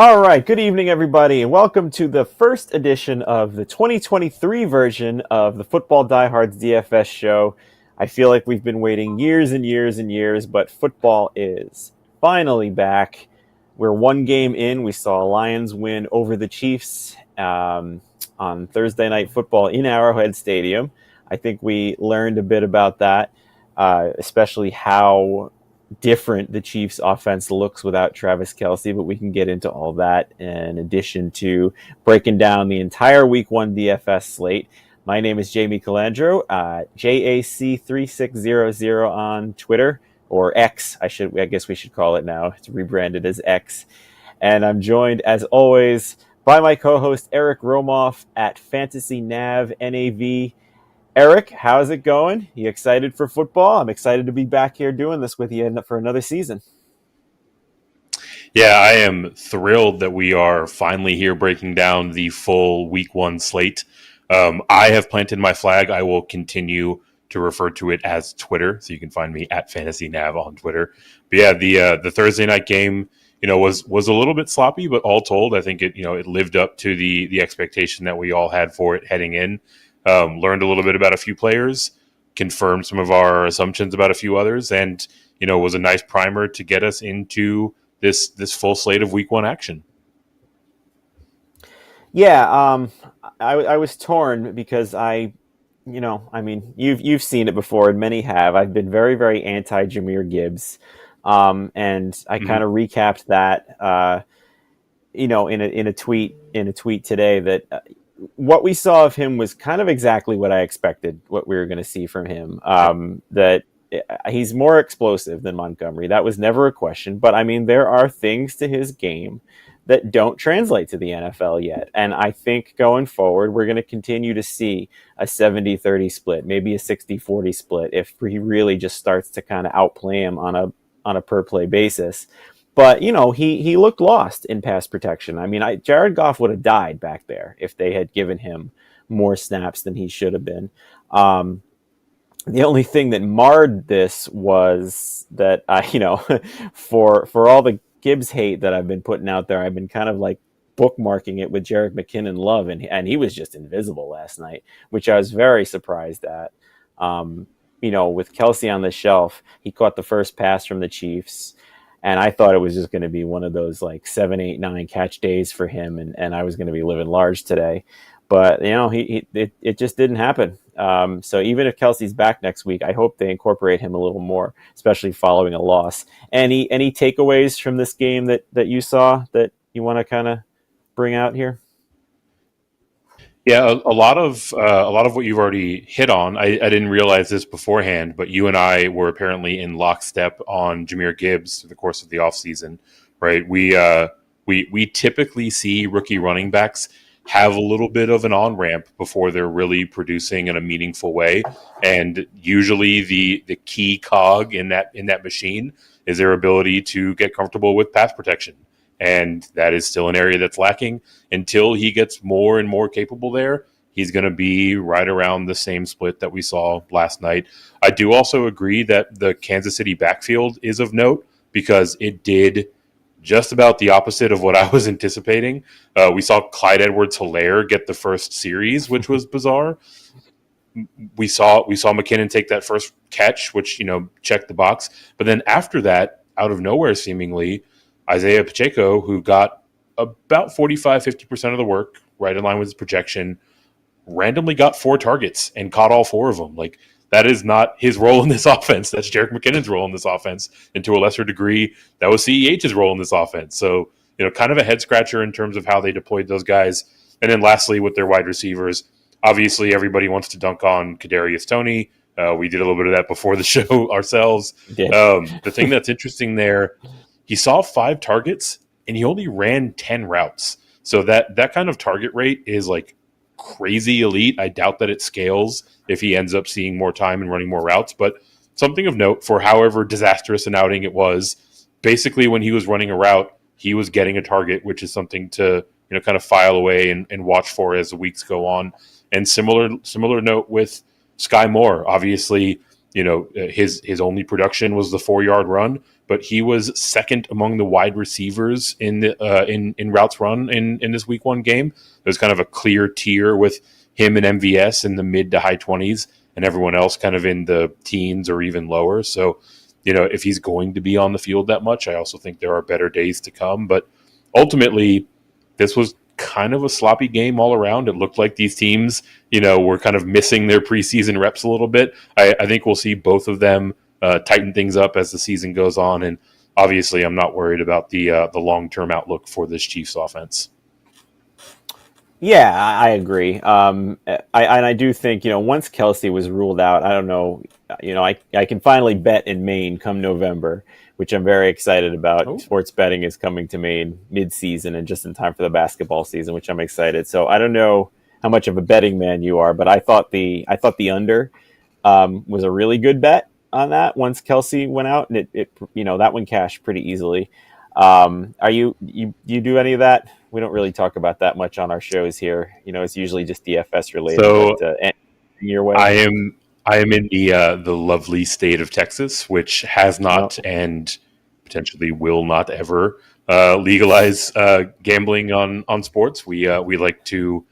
All right, good evening, everybody, and welcome to the first edition of the 2023 version of the Football Diehards DFS show. I feel like we've been waiting years and years and years, but football is finally back. We're one game in. We saw Lions win over the Chiefs on Thursday Night Football in Arrowhead Stadium. I think we learned a bit about that, especially how different the Chiefs offense looks without Travis Kelce, but we can get into all that in addition to breaking down the entire week one DFS slate. My name is Jamie Calando, JAC3600 on Twitter, or X. I guess we should call it now. It's rebranded as X. And I'm joined as always by my co-host Eric Romoff at Fantasy Nav NAV. Eric, how's it going? You excited for football? I'm excited to be back here doing this with you for another season. Yeah, I am thrilled that we are finally here breaking down the full week one slate. I have planted my flag. I will continue to refer to it as Twitter, so you can find me at Fantasy Nav on Twitter. But yeah, the Thursday night game, was a little bit sloppy, but all told, I think it lived up to the expectation that we all had for it heading in. Learned a little bit about a few players, confirmed some of our assumptions about a few others, and was a nice primer to get us into this full slate of week one action. Yeah, I was torn because you've seen it before, and many have. I've been very, very anti Jahmyr Gibbs, and I kind of recapped that, in a tweet today that. What we saw of him was kind of exactly what I expected, what we were going to see from him. That he's more explosive than Montgomery. That was never a question. But, there are things to his game that don't translate to the NFL yet. And I think going forward, we're going to continue to see a 70-30 split, maybe a 60-40 split, if he really just starts to kind of outplay him on a per-play basis. But, he looked lost in pass protection. Jared Goff would have died back there if they had given him more snaps than he should have been. The only thing that marred this was that, for all the Gibbs hate that I've been putting out there, I've been kind of like bookmarking it with Jerick McKinnon love, and he was just invisible last night, which I was very surprised at. With Kelce on the shelf, he caught the first pass from the Chiefs. And I thought it was just going to be one of those like 7, 8, 9 catch days for him, and I was going to be living large today. But it just didn't happen. So even if Kelce's back next week, I hope they incorporate him a little more, especially following a loss. Any takeaways from this game that you saw that you want to kind of bring out here? Yeah, a lot of what you've already hit on. I didn't realize this beforehand, but you and I were apparently in lockstep on Jahmyr Gibbs through the course of the offseason, right? We typically see rookie running backs have a little bit of an on ramp before they're really producing in a meaningful way, and usually the key cog in that machine is their ability to get comfortable with pass protection. And that is still an area that's lacking. Until he gets more and more capable there, he's going to be right around the same split that we saw last night. I do also agree that the Kansas City backfield is of note because it did just about the opposite of what I was anticipating. We saw Clyde Edwards-Helaire get the first series, which was bizarre. We saw McKinnon take that first catch, which, checked the box. But then after that, out of nowhere seemingly, Isaiah Pacheco, who got about 45-50% of the work, right in line with his projection, randomly got 4 targets and caught all 4 of them. Like, that is not his role in this offense. That's Jerick McKinnon's role in this offense. And to a lesser degree, that was CEH's role in this offense. So, kind of a head scratcher in terms of how they deployed those guys. And then lastly, with their wide receivers, obviously everybody wants to dunk on Kadarius Toney. We did a little bit of that before the show ourselves. The thing that's interesting there, he saw 5 targets and he only ran 10 routes. So that kind of target rate is like crazy elite. I doubt that it scales if he ends up seeing more time and running more routes. But something of note for however disastrous an outing it was, basically when he was running a route, he was getting a target, which is something to kind of file away and watch for as the weeks go on. And similar note with Sky Moore. Obviously, his only production was the 4-yard run, but he was second among the wide receivers in routes run in this week 1 game. There's kind of a clear tier with him and MVS in the mid to high 20s, and everyone else kind of in the teens or even lower. So, if he's going to be on the field that much, I also think there are better days to come. But ultimately, this was kind of a sloppy game all around. It looked like these teams, were kind of missing their preseason reps a little bit. I think we'll see both of them tighten things up as the season goes on. And obviously, I'm not worried about the long-term outlook for this Chiefs offense. Yeah, I agree. I do think, once Kelsey was ruled out, I don't know, I can finally bet in Maine come November, which I'm very excited about. Oh. Sports betting is coming to Maine mid-season and just in time for the basketball season, which I'm excited. So I don't know how much of a betting man you are, but I thought the under was a really good bet on that once Kelsey went out, and it that one cashed pretty easily. Are you do any of that? We don't really talk about that much on our shows here. It's usually just DFS related. So but, your way. I am in the lovely state of Texas, which has not and potentially will not ever legalize gambling on sports. We like to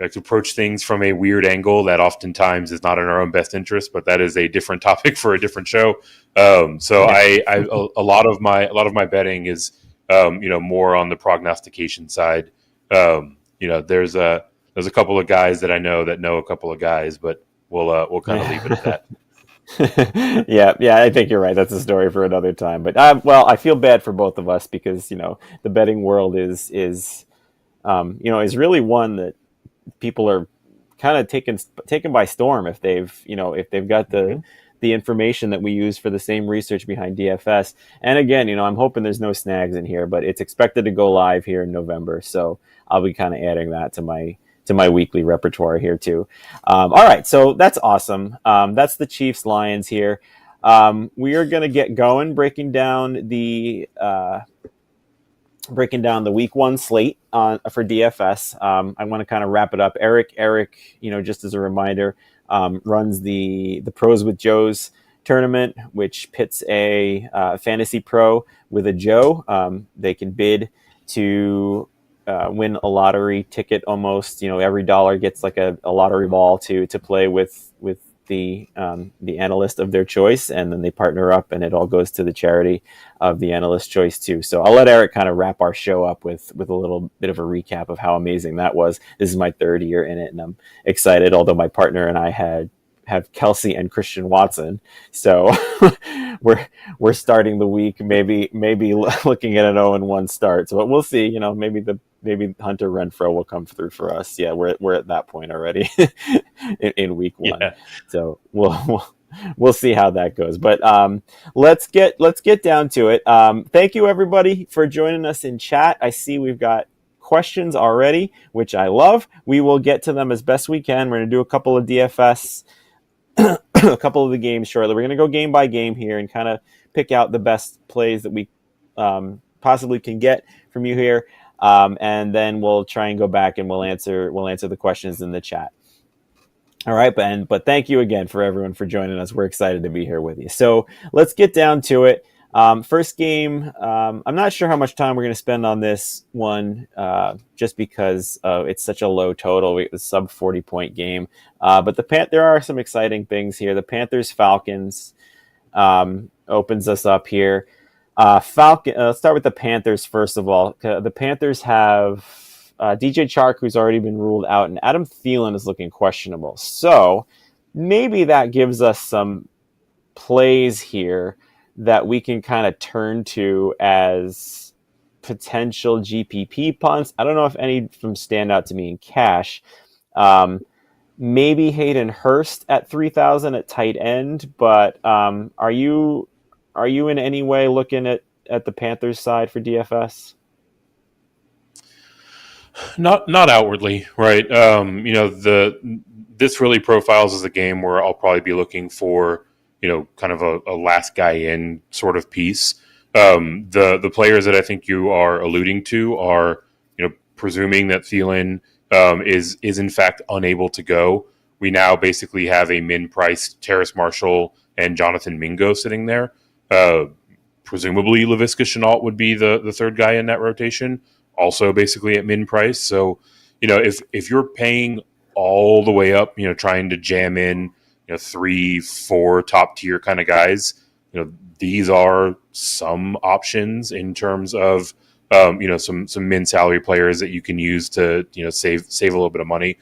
approach things from a weird angle that oftentimes is not in our own best interest, but that is a different topic for a different show. So a lot of my betting is more on the prognostication side. There's a couple of guys that I know a couple of guys, but we'll kind of leave it at that. Yeah, I think you're right. That's a story for another time. But I feel bad for both of us because the betting world is really one that people are kind of taken by storm if they've got the information that we use for the same research behind DFS. And again, I'm hoping there's no snags in here, but it's expected to go live here in November, so I'll be kind of adding that to my weekly repertoire here too. All right, so that's awesome. That's the Chiefs Lions here. We are going to get going breaking down the week 1 slate for DFS. I want to kind of wrap it up. Eric, just as a reminder, runs the Pros with Joes tournament, which pits a fantasy pro with a Joe. They can bid to win a lottery ticket almost. Every dollar gets like a lottery ball to play with the analyst of their choice, and then they partner up and it all goes to the charity of the analyst's choice too. So I'll let Eric kind of wrap our show up with a little bit of a recap of how amazing that was. This is my 3rd year in it and I'm excited, although my partner and I have Kelsey and Christian Watson. So we're starting the week maybe looking at an 0-1 start. So we'll see, maybe Hunter Renfrow will come through for us. Yeah, we're at that point already in week 1. Yeah. So we'll see how that goes. But let's get down to it. Thank you everybody for joining us in chat. I see we've got questions already, which I love. We will get to them as best we can. We're going to do a couple of DFS a couple of the games shortly. We're going to go game by game here and kind of pick out the best plays that we possibly can get from you here. And then we'll try and go back and we'll answer the questions in the chat. All right, but thank you again for everyone for joining us. We're excited to be here with you. So let's get down to it. First game, I'm not sure how much time we're going to spend on this one, just because it's such a low total. It's a sub 40-point game. But there are some exciting things here. The Panthers-Falcons opens us up here. Let's start with the Panthers first of all. The Panthers have DJ Chark, who's already been ruled out, and Adam Thielen is looking questionable. So maybe that gives us some plays here that we can kind of turn to as potential GPP punts. I don't know if any of them stand out to me in cash. Maybe Hayden Hurst at 3,000 at tight end, but are you in any way looking at the Panthers side for DFS? Not outwardly, right? This really profiles as a game where I'll probably be looking for kind of a last guy in sort of piece. The players that I think you are alluding to are, presuming that Thielen is in fact unable to go, we now basically have a min-priced Terrace Marshall and Jonathan Mingo sitting there. Presumably, Laviska Shenault would be the third guy in that rotation, also basically at min-price. So, if you're paying all the way up, trying to jam in, 3, 4 top tier kind of guys, these are some options in terms of some min salary players that you can use to save a little bit of money.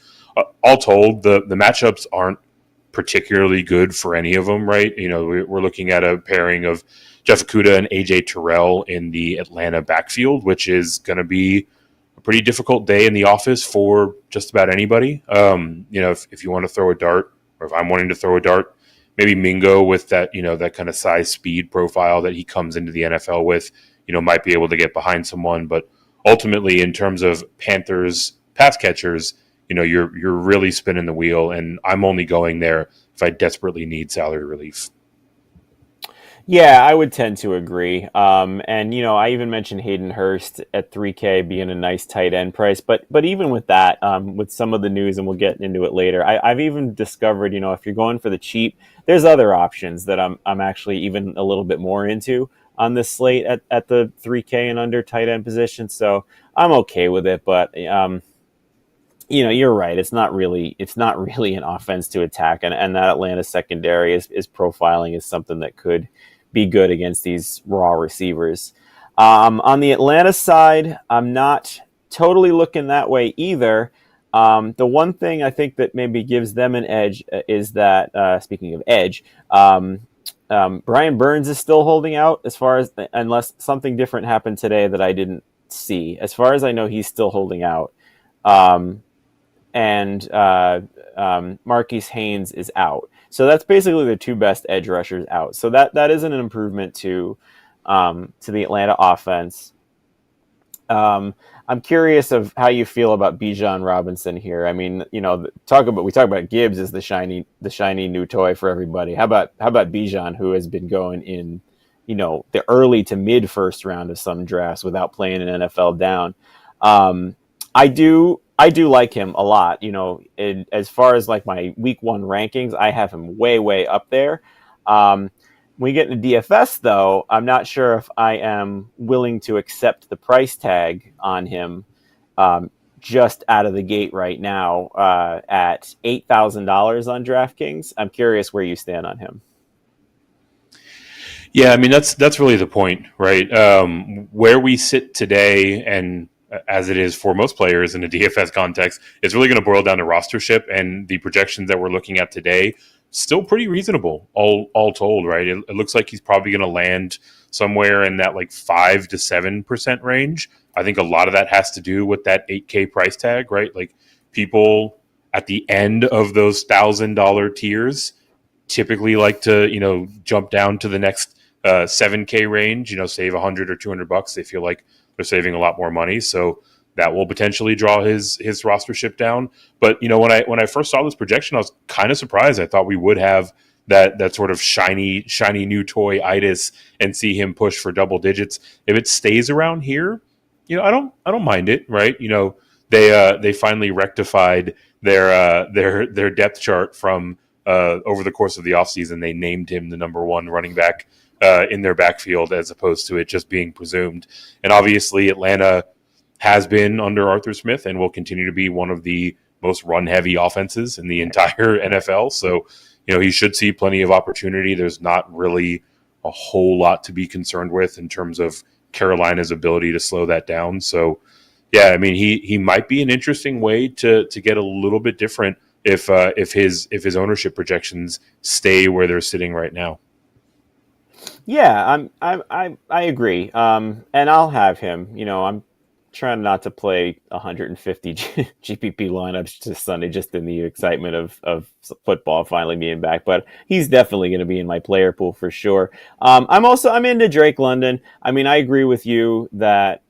All told, the matchups aren't particularly good for any of them, right? We're looking at a pairing of Jeff Okudah and AJ Terrell in the Atlanta backfield, which is going to be a pretty difficult day in the office for just about anybody. If you want to throw a dart, or if I'm wanting to throw a dart, maybe Mingo with that, that kind of size speed profile that he comes into the NFL with, might be able to get behind someone. But ultimately, in terms of Panthers pass catchers, you're really spinning the wheel, and I'm only going there if I desperately need salary relief. Yeah, I would tend to agree. And I even mentioned Hayden Hurst at 3K being a nice tight end price. But even with that, with some of the news, and we'll get into it later, I've even discovered, if you're going for the cheap, there's other options that I'm actually even a little bit more into on this slate at the 3K and under tight end position. So I'm okay with it. But you're right. It's not really an offense to attack, and that Atlanta secondary is profiling is something that could be good against these raw receivers. On the Atlanta side, I'm not totally looking that way either. The one thing I think that maybe gives them an edge is that, speaking of edge, Brian Burns is still holding out, as far as, unless something different happened today that I didn't see. As far as I know, he's still holding out. And Marquise Haynes is out. So that's basically the two best edge rushers out. So that isn't an improvement to the Atlanta offense. I'm curious of how you feel about Bijan Robinson here. I mean, we talk about Gibbs as the shiny new toy for everybody. How about Bijan, who has been going in, the early to mid first round of some drafts without playing an NFL down. I do like him a lot. As far as like my week 1 rankings, I have him way up there. When we get into DFS, though, I'm not sure if I am willing to accept the price tag on him just out of the gate right now at $8,000 on DraftKings. I'm curious where you stand on him. Yeah, I mean, that's really the point, right? Where we sit today, and as it is for most players in a DFS context, it's really going to boil down to rostership, and the projections that we're looking at today still pretty reasonable, all told, right? It looks like he's probably going to land somewhere in that like 5 to 7% range. I think a lot of that has to do with that 8K price tag, right? Like people at the end of those $1,000 tiers typically like to jump down to the next 7K range, save $100 or $200. They feel like they're saving a lot more money, so that will potentially draw his rostership down. But when I first saw this projection, I was kind of surprised. I thought we would have that sort of shiny new toy itis and see him push for double digits. If it stays around here, I don't mind it, right? They finally rectified their depth chart from over the course of the offseason. They named him the number 1 running back in their backfield, as opposed to it just being presumed. And obviously Atlanta has been under Arthur Smith and will continue to be one of the most run-heavy offenses in the entire NFL. So, he should see plenty of opportunity. There's not really a whole lot to be concerned with in terms of Carolina's ability to slow that down. So, yeah, I mean, he might be an interesting way to get a little bit different if his ownership projections stay where they're sitting right now. Yeah, I agree. And I'll have him. I'm trying not to play 150 GPP lineups just Sunday, just in the excitement of football finally being back. But he's definitely going to be in my player pool for sure. I'm into Drake London. I mean, I agree with you that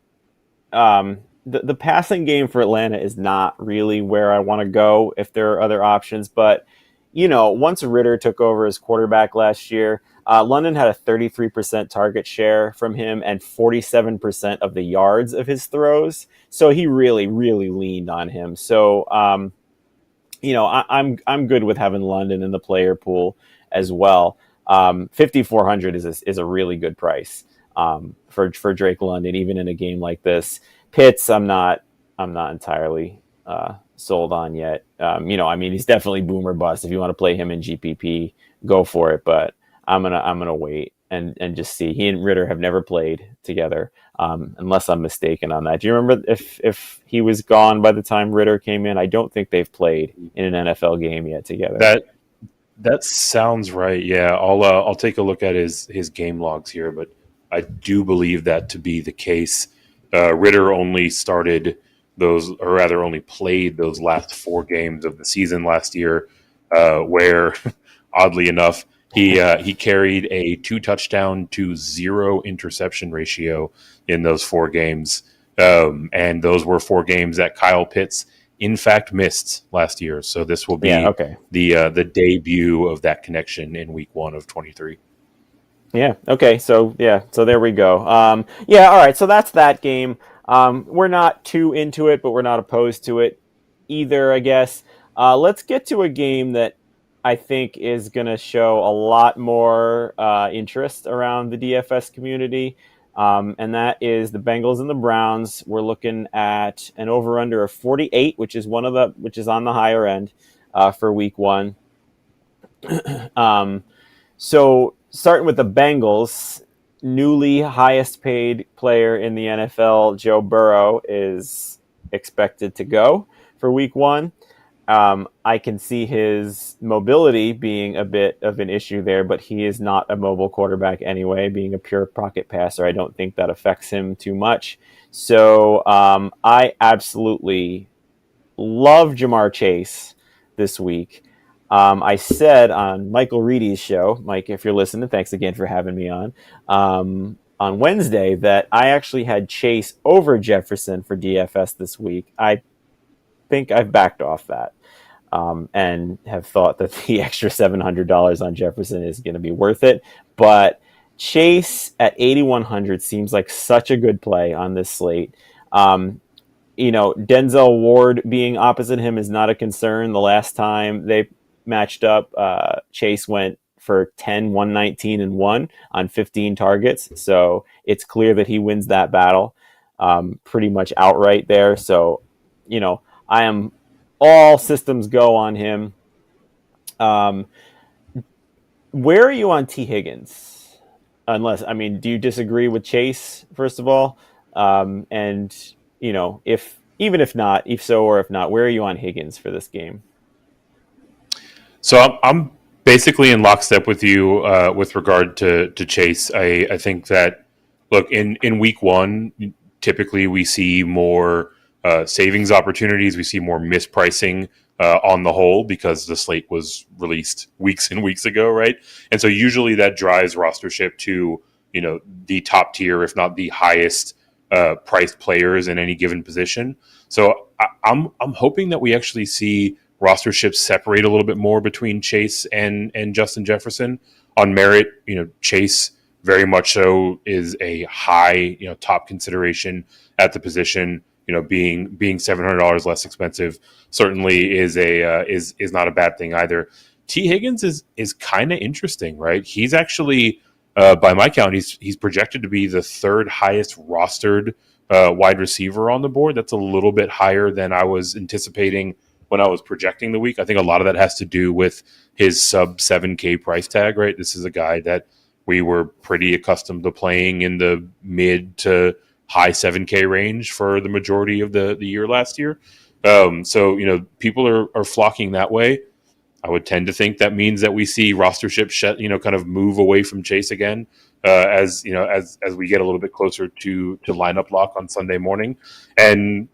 the passing game for Atlanta is not really where I want to go if there are other options. But once Ritter took over as quarterback last year, London had a 33% target share from him and 47% of the yards of his throws. So he really, really leaned on him. So, I'm good with having London in the player pool as well. 5,400 is a really good price for Drake London, even in a game like this. Pitts, I'm not entirely sold on yet. He's definitely boomer bust. If you want to play him in GPP, go for it. But I'm gonna wait and just see. He and Ritter have never played together, unless I'm mistaken on that. Do you remember if he was gone by the time Ritter came in? I don't think they've played in an NFL game yet together. That sounds right. Yeah, I'll take a look at his game logs here, but I do believe that to be the case. Ritter only started those, or rather, only played those last 4 games of the season last year, where oddly enough he carried a 2 touchdown to 0 interception ratio in those 4 games, and those were 4 games that Kyle Pitts in fact missed last year. So this will be Okay. the debut of that connection in week 1 of 23. Yeah. Okay. So there we go. Yeah. All right. So that's that game. We're not too into it, but we're not opposed to it either, I guess. Let's get to a game that I think is going to show a lot more interest around the DFS community. And that is the Bengals and the Browns. We're looking at an over/under of 48, which is on the higher end for week 1. So starting with the Bengals, newly highest paid player in the NFL, Joe Burrow, is expected to go for week 1. I can see his mobility being a bit of an issue there, but he is not a mobile quarterback anyway, being a pure pocket passer. I don't think that affects him too much. So I absolutely love Jamar Chase this week. I said on Michael Reedy's show, Mike, if you're listening, thanks again for having me on Wednesday, that I actually had Chase over Jefferson for DFS this week. I think I've backed off that and have thought that the extra $700 on Jefferson is going to be worth it. But Chase at 8,100 seems like such a good play on this slate. Denzel Ward being opposite him is not a concern. The last time they matched up, Chase went for 10, 119, and 1 on 15 targets. So it's clear that he wins that battle pretty much outright there. So, I am all systems go on him. Where are you on T. Higgins? Do you disagree with Chase, first of all? If not, if so or if not, where are you on Higgins for this game? So I'm basically in lockstep with you with regard to Chase. I think that, look, in week 1, typically we see more savings opportunities. We see more mispricing on the whole because the slate was released weeks and weeks ago, right? And so usually that drives rostership to the top tier, if not the highest priced players in any given position. So I'm hoping that we actually see rosterships separate a little bit more between Chase and Justin Jefferson on merit. Chase very much so is a high top consideration at the position. Being $700 less expensive certainly is not a bad thing either. T. Higgins is kind of interesting, right? He's actually by my count, he's projected to be the 3rd highest rostered wide receiver on the board. That's a little bit higher than I was anticipating when I was projecting the week. I think a lot of that has to do with his sub 7K price tag, right? This is a guy that we were pretty accustomed to playing in the mid to high 7K range for the majority of the year last year. So people are flocking that way. I would tend to think that means that we see rostership kind of move away from Chase again as we get a little bit closer to lineup lock on Sunday morning. And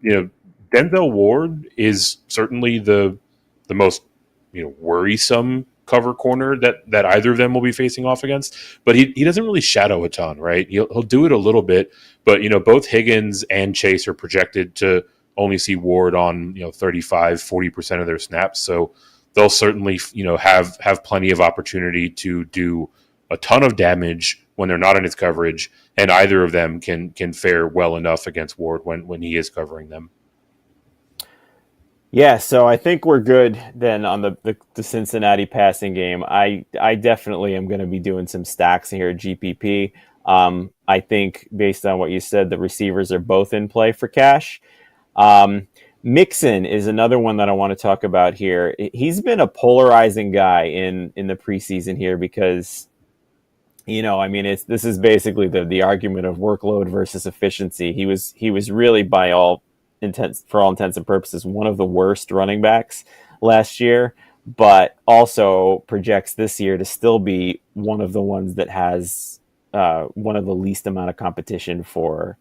Denzel Ward is certainly the most worrisome cover corner that either of them will be facing off against, but he doesn't really shadow a ton, right? He'll do it a little bit, but both Higgins and Chase are projected to only see Ward on 35-40% of their snaps, so they'll certainly have plenty of opportunity to do a ton of damage when they're not in his coverage, and either of them can fare well enough against Ward when he is covering them. Yeah, so I think we're good then on the Cincinnati passing game. I definitely am going to be doing some stacks here at GPP. I think based on what you said, the receivers are both in play for cash. Um, Mixon is another one that I want to talk about here. He's been a polarizing guy in the preseason here because I mean, this is basically the argument of workload versus efficiency. He was really for all intents and purposes one of the worst running backs last year, but also projects this year to still be one of the ones that has one of the least amount of competition for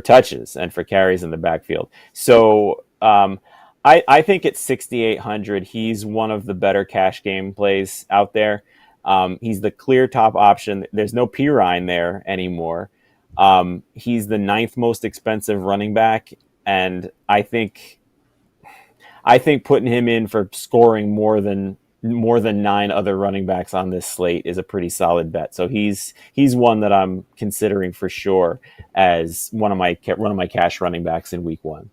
touches and for carries in the backfield. So I think at 6,800, he's one of the better cash game plays out there. He's the clear top option. There's no Pirine there anymore. He's the ninth most expensive running back, and I think putting him in for scoring more than nine other running backs on this slate is a pretty solid bet. So he's one that I'm considering for sure as one of my cash running backs in week one.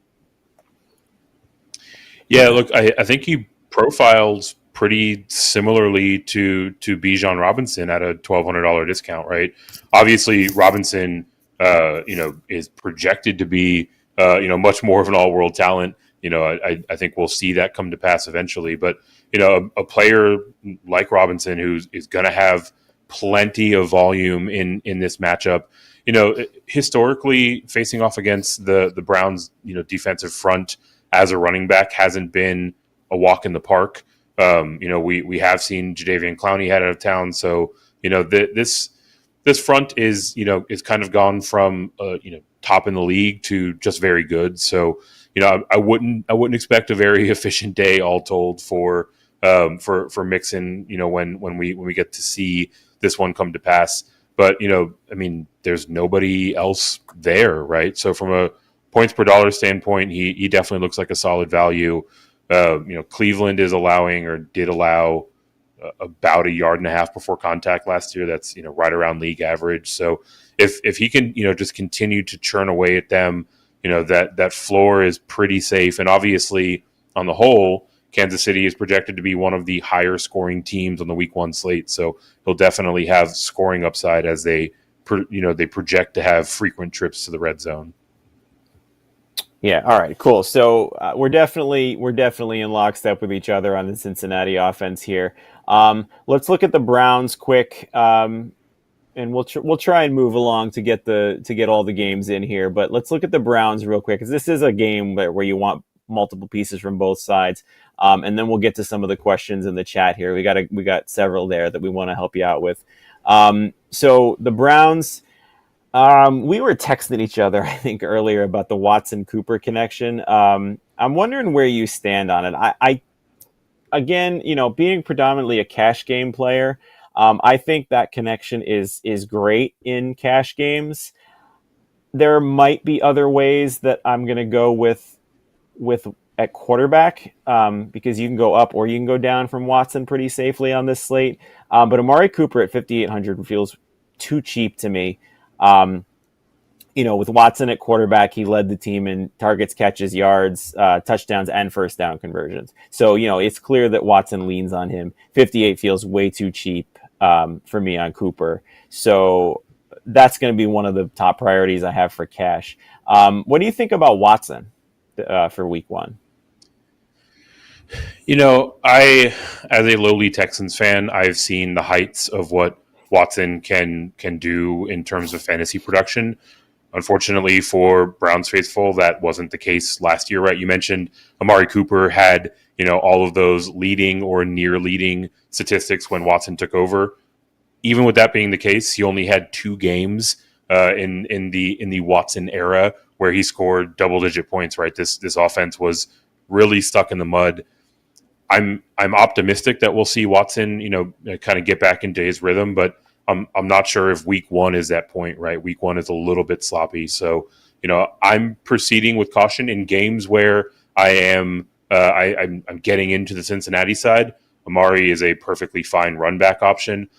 Yeah, look, I think he profiles pretty similarly to Bijan Robinson at a $1,200 discount, right? Obviously, Robinson, is projected to be, much more of an all-world talent. I think we'll see that come to pass eventually. But a player like Robinson who is going to have plenty of volume in this matchup. Historically, facing off against the Browns, defensive front as a running back hasn't been a walk in the park. We have seen Jadeveon Clowney head out of town, so this front is kind of gone from top in the league to just very good. So I wouldn't expect a very efficient day all told for Mixon. When we get to see this one come to pass, but I mean, there's nobody else there, right? So from a points per dollar standpoint, he definitely looks like a solid value. Cleveland is allowing or did allow about a yard and a half before contact last year. That's right around league average. So if he can just continue to churn away at them, that floor is pretty safe. And obviously, on the whole, Kansas City is projected to be one of the higher scoring teams on the week one slate. So he'll definitely have scoring upside as they project to have frequent trips to the red zone. Yeah. All right. Cool. So we're definitely in lockstep with each other on the Cincinnati offense here. Let's look at the Browns quick, and we'll try and move along to get all the games in here. But let's look at the Browns real quick because this is a game where you want multiple pieces from both sides, and then we'll get to some of the questions in the chat here. We got several there that we want to help you out with. So the Browns. We were texting each other, I think, earlier about the Watson Cooper connection. I'm wondering where you stand on it. I again, being predominantly a cash game player, I think that connection is great in cash games. There might be other ways that I'm going to go with at quarterback, because you can go up or you can go down from Watson pretty safely on this slate. But Amari Cooper at 5,800 feels too cheap to me. Um, with Watson at quarterback, he led the team in targets, catches, yards, touchdowns, and first down conversions. So, it's clear that Watson leans on him. 58 feels way too cheap for me on Cooper. So that's going to be one of the top priorities I have for cash. What do you think about Watson for week one? As a lowly Texans fan, I've seen the heights of what Watson can do in terms of fantasy production. Unfortunately for Browns faithful, that wasn't the case last year, right? You mentioned Amari Cooper had, all of those leading or near leading statistics when Watson took over. Even with that being the case, he only had 2 games in the Watson era where he scored double digit points, right? This offense was really stuck in the mud. I'm optimistic that we'll see Watson, kind of get back into his rhythm, but I'm not sure if week one is that point, right? Week one is a little bit sloppy. So, I'm proceeding with caution in games where I'm getting into the Cincinnati side. Amari is a perfectly fine run back option.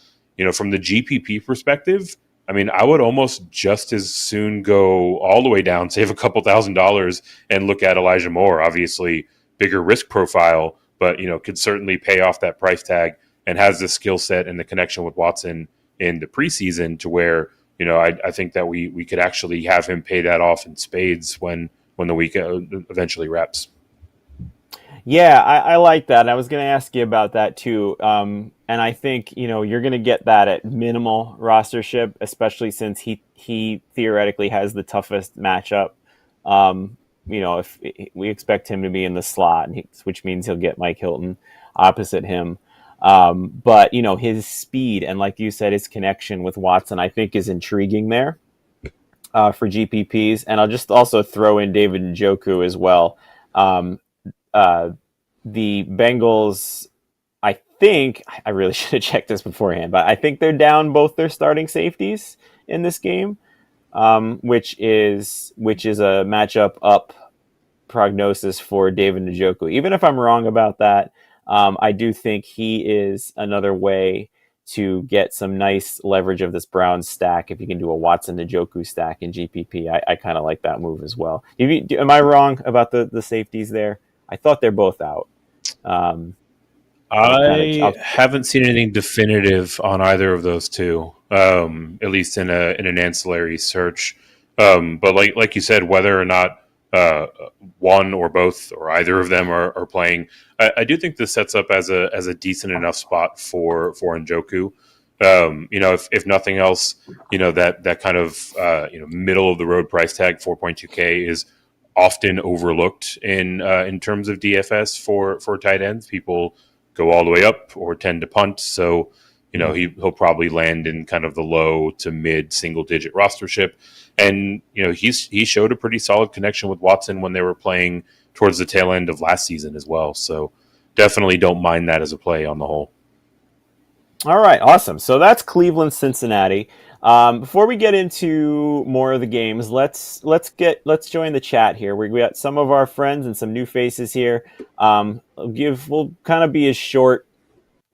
From the GPP perspective, I mean, I would almost just as soon go all the way down, save a couple $1,000s, and look at Elijah Moore. Obviously, bigger risk profile, but could certainly pay off that price tag and has the skill set and the connection with Watson in the preseason to where I think that we could actually have him pay that off in spades when the week eventually wraps. Yeah, I like that. I was going to ask you about that too. And I think, you're going to get that at minimal rostership, especially since he theoretically has the toughest matchup. If we expect him to be in the slot, which means he'll get Mike Hilton opposite him. But, his speed and, like you said, his connection with Watson, I think, is intriguing there for GPPs. And I'll just also throw in David Njoku as well. The Bengals, I think, I really should have checked this beforehand, but I think they're down both their starting safeties in this game, which is a matchup up prognosis for David Njoku. Even if I'm wrong about that, I do think he is another way to get some nice leverage of this Browns stack. If you can do a Watson Njoku stack in GPP, I kind of like that move as well. Am I wrong about the safeties there? I thought they're both out. I haven't seen anything definitive on either of those two, at least in an ancillary search. But like you said, whether or not one or both or either of them are playing, I do think this sets up as a decent enough spot for Njoku. If nothing else, that kind of middle of the road price tag 4.2K is often overlooked in terms of DFS for tight ends. People go all the way up or tend to punt. So, he'll probably land in kind of the low to mid single digit rostership. And, he showed a pretty solid connection with Watson when they were playing towards the tail end of last season as well. So definitely don't mind that as a play on the whole. All right, awesome. So that's Cleveland, Cincinnati. Before we get into more of the games, let's join the chat here. We got some of our friends and some new faces here. We'll kind of be as short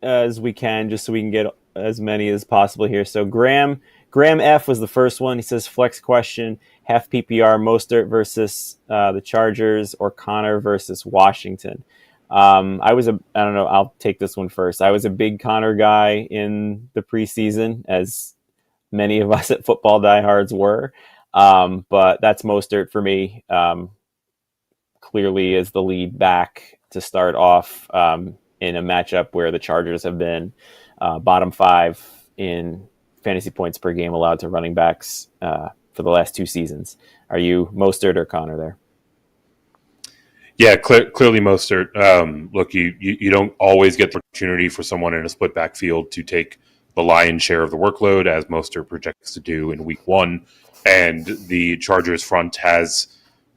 as we can, just so we can get as many as possible here. So Graham F was the first one. He says flex question: half PPR Mostert versus the Chargers or Connor versus Washington. I don't know. I'll take this one first. I was a big Connor guy in the preseason, as many of us at Football Diehards were. But that's Mostert for me. Clearly is the lead back to start off in a matchup where the Chargers have been bottom 5 in fantasy points per game allowed to running backs for the last 2 seasons. Are you Mostert or Connor there? Yeah, clearly Mostert. Look, you don't always get the opportunity for someone in a split backfield to take the lion's share of the workload, as Mostert projects to do in week 1. And the Chargers front has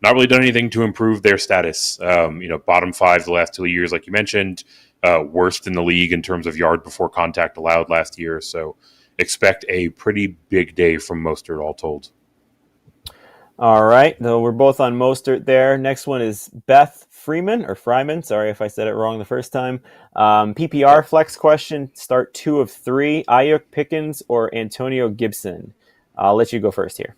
not really done anything to improve their status. Bottom 5 the last 2 years, like you mentioned, worst in the league in terms of yard before contact allowed last year. So expect a pretty big day from Mostert, all told. All right, though we're both on Mostert there. Next one is Beth Freeman. Sorry if I said it wrong the first time. PPR flex question: start 2 of 3. Ayuk, Pickens, or Antonio Gibson. I'll let you go first here.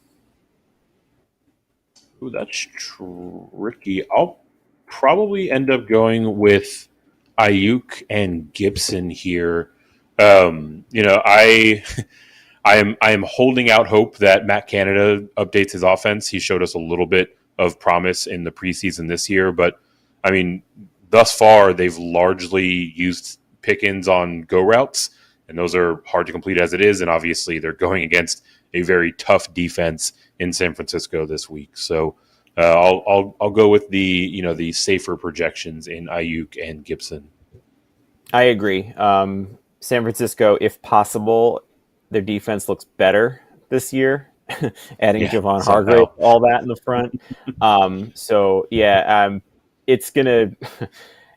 Ooh, that's tricky. I'll probably end up going with Ayuk and Gibson here. I am holding out hope that Matt Canada updates his offense. He showed us a little bit of promise in the preseason this year, but I mean, thus far they've largely used Pickens on go routes, and those are hard to complete as it is. And obviously, they're going against a very tough defense in San Francisco this week. So I'll go with the safer projections in Ayuk and Gibson. I agree. San Francisco, if possible, their defense looks better this year, adding Javon Hargrave, all that in the front. It's going to,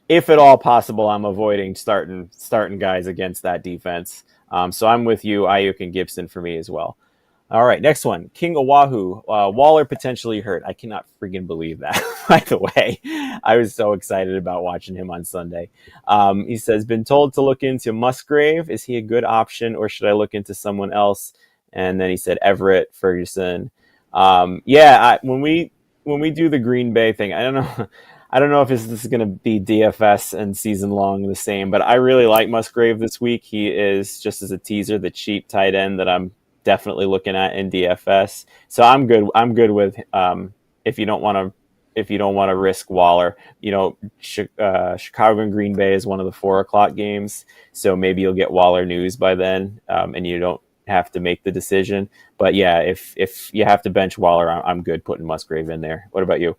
if at all possible, I'm avoiding starting guys against that defense. So I'm with you, Ayuk and Gibson for me as well. All right, next one. King Oahu. Waller potentially hurt. I cannot freaking believe that, by the way. I was so excited about watching him on Sunday. He says, been told to look into Musgrave. Is he a good option, or should I look into someone else? and then he said Everett, Ferguson. When we do the Green Bay thing, I don't know. I don't know if this is going to be DFS and season long the same, but I really like Musgrave this week. He is, just as a teaser, the cheap tight end that I'm definitely looking at in DFS. So I'm good. I'm good with if you don't want to risk Waller. Chicago and Green Bay is one of the 4:00 games, so maybe you'll get Waller news by then, and you don't have to make the decision. But yeah, if you have to bench Waller, I'm good putting Musgrave in there. What about you?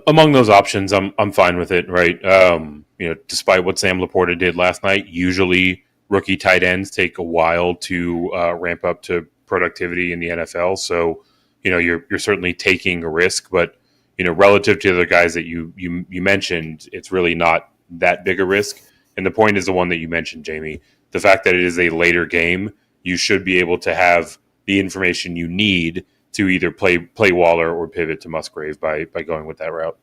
Among those options, I'm fine with it, right? Despite what Sam Laporta did last night, usually rookie tight ends take a while to ramp up to productivity in the NFL. So, you're certainly taking a risk, but relative to the other guys that you mentioned, it's really not that big a risk. And the point is the one that you mentioned, Jamie. The fact that it is a later game, you should be able to have the information you need to either play Waller or pivot to Musgrave by going with that route.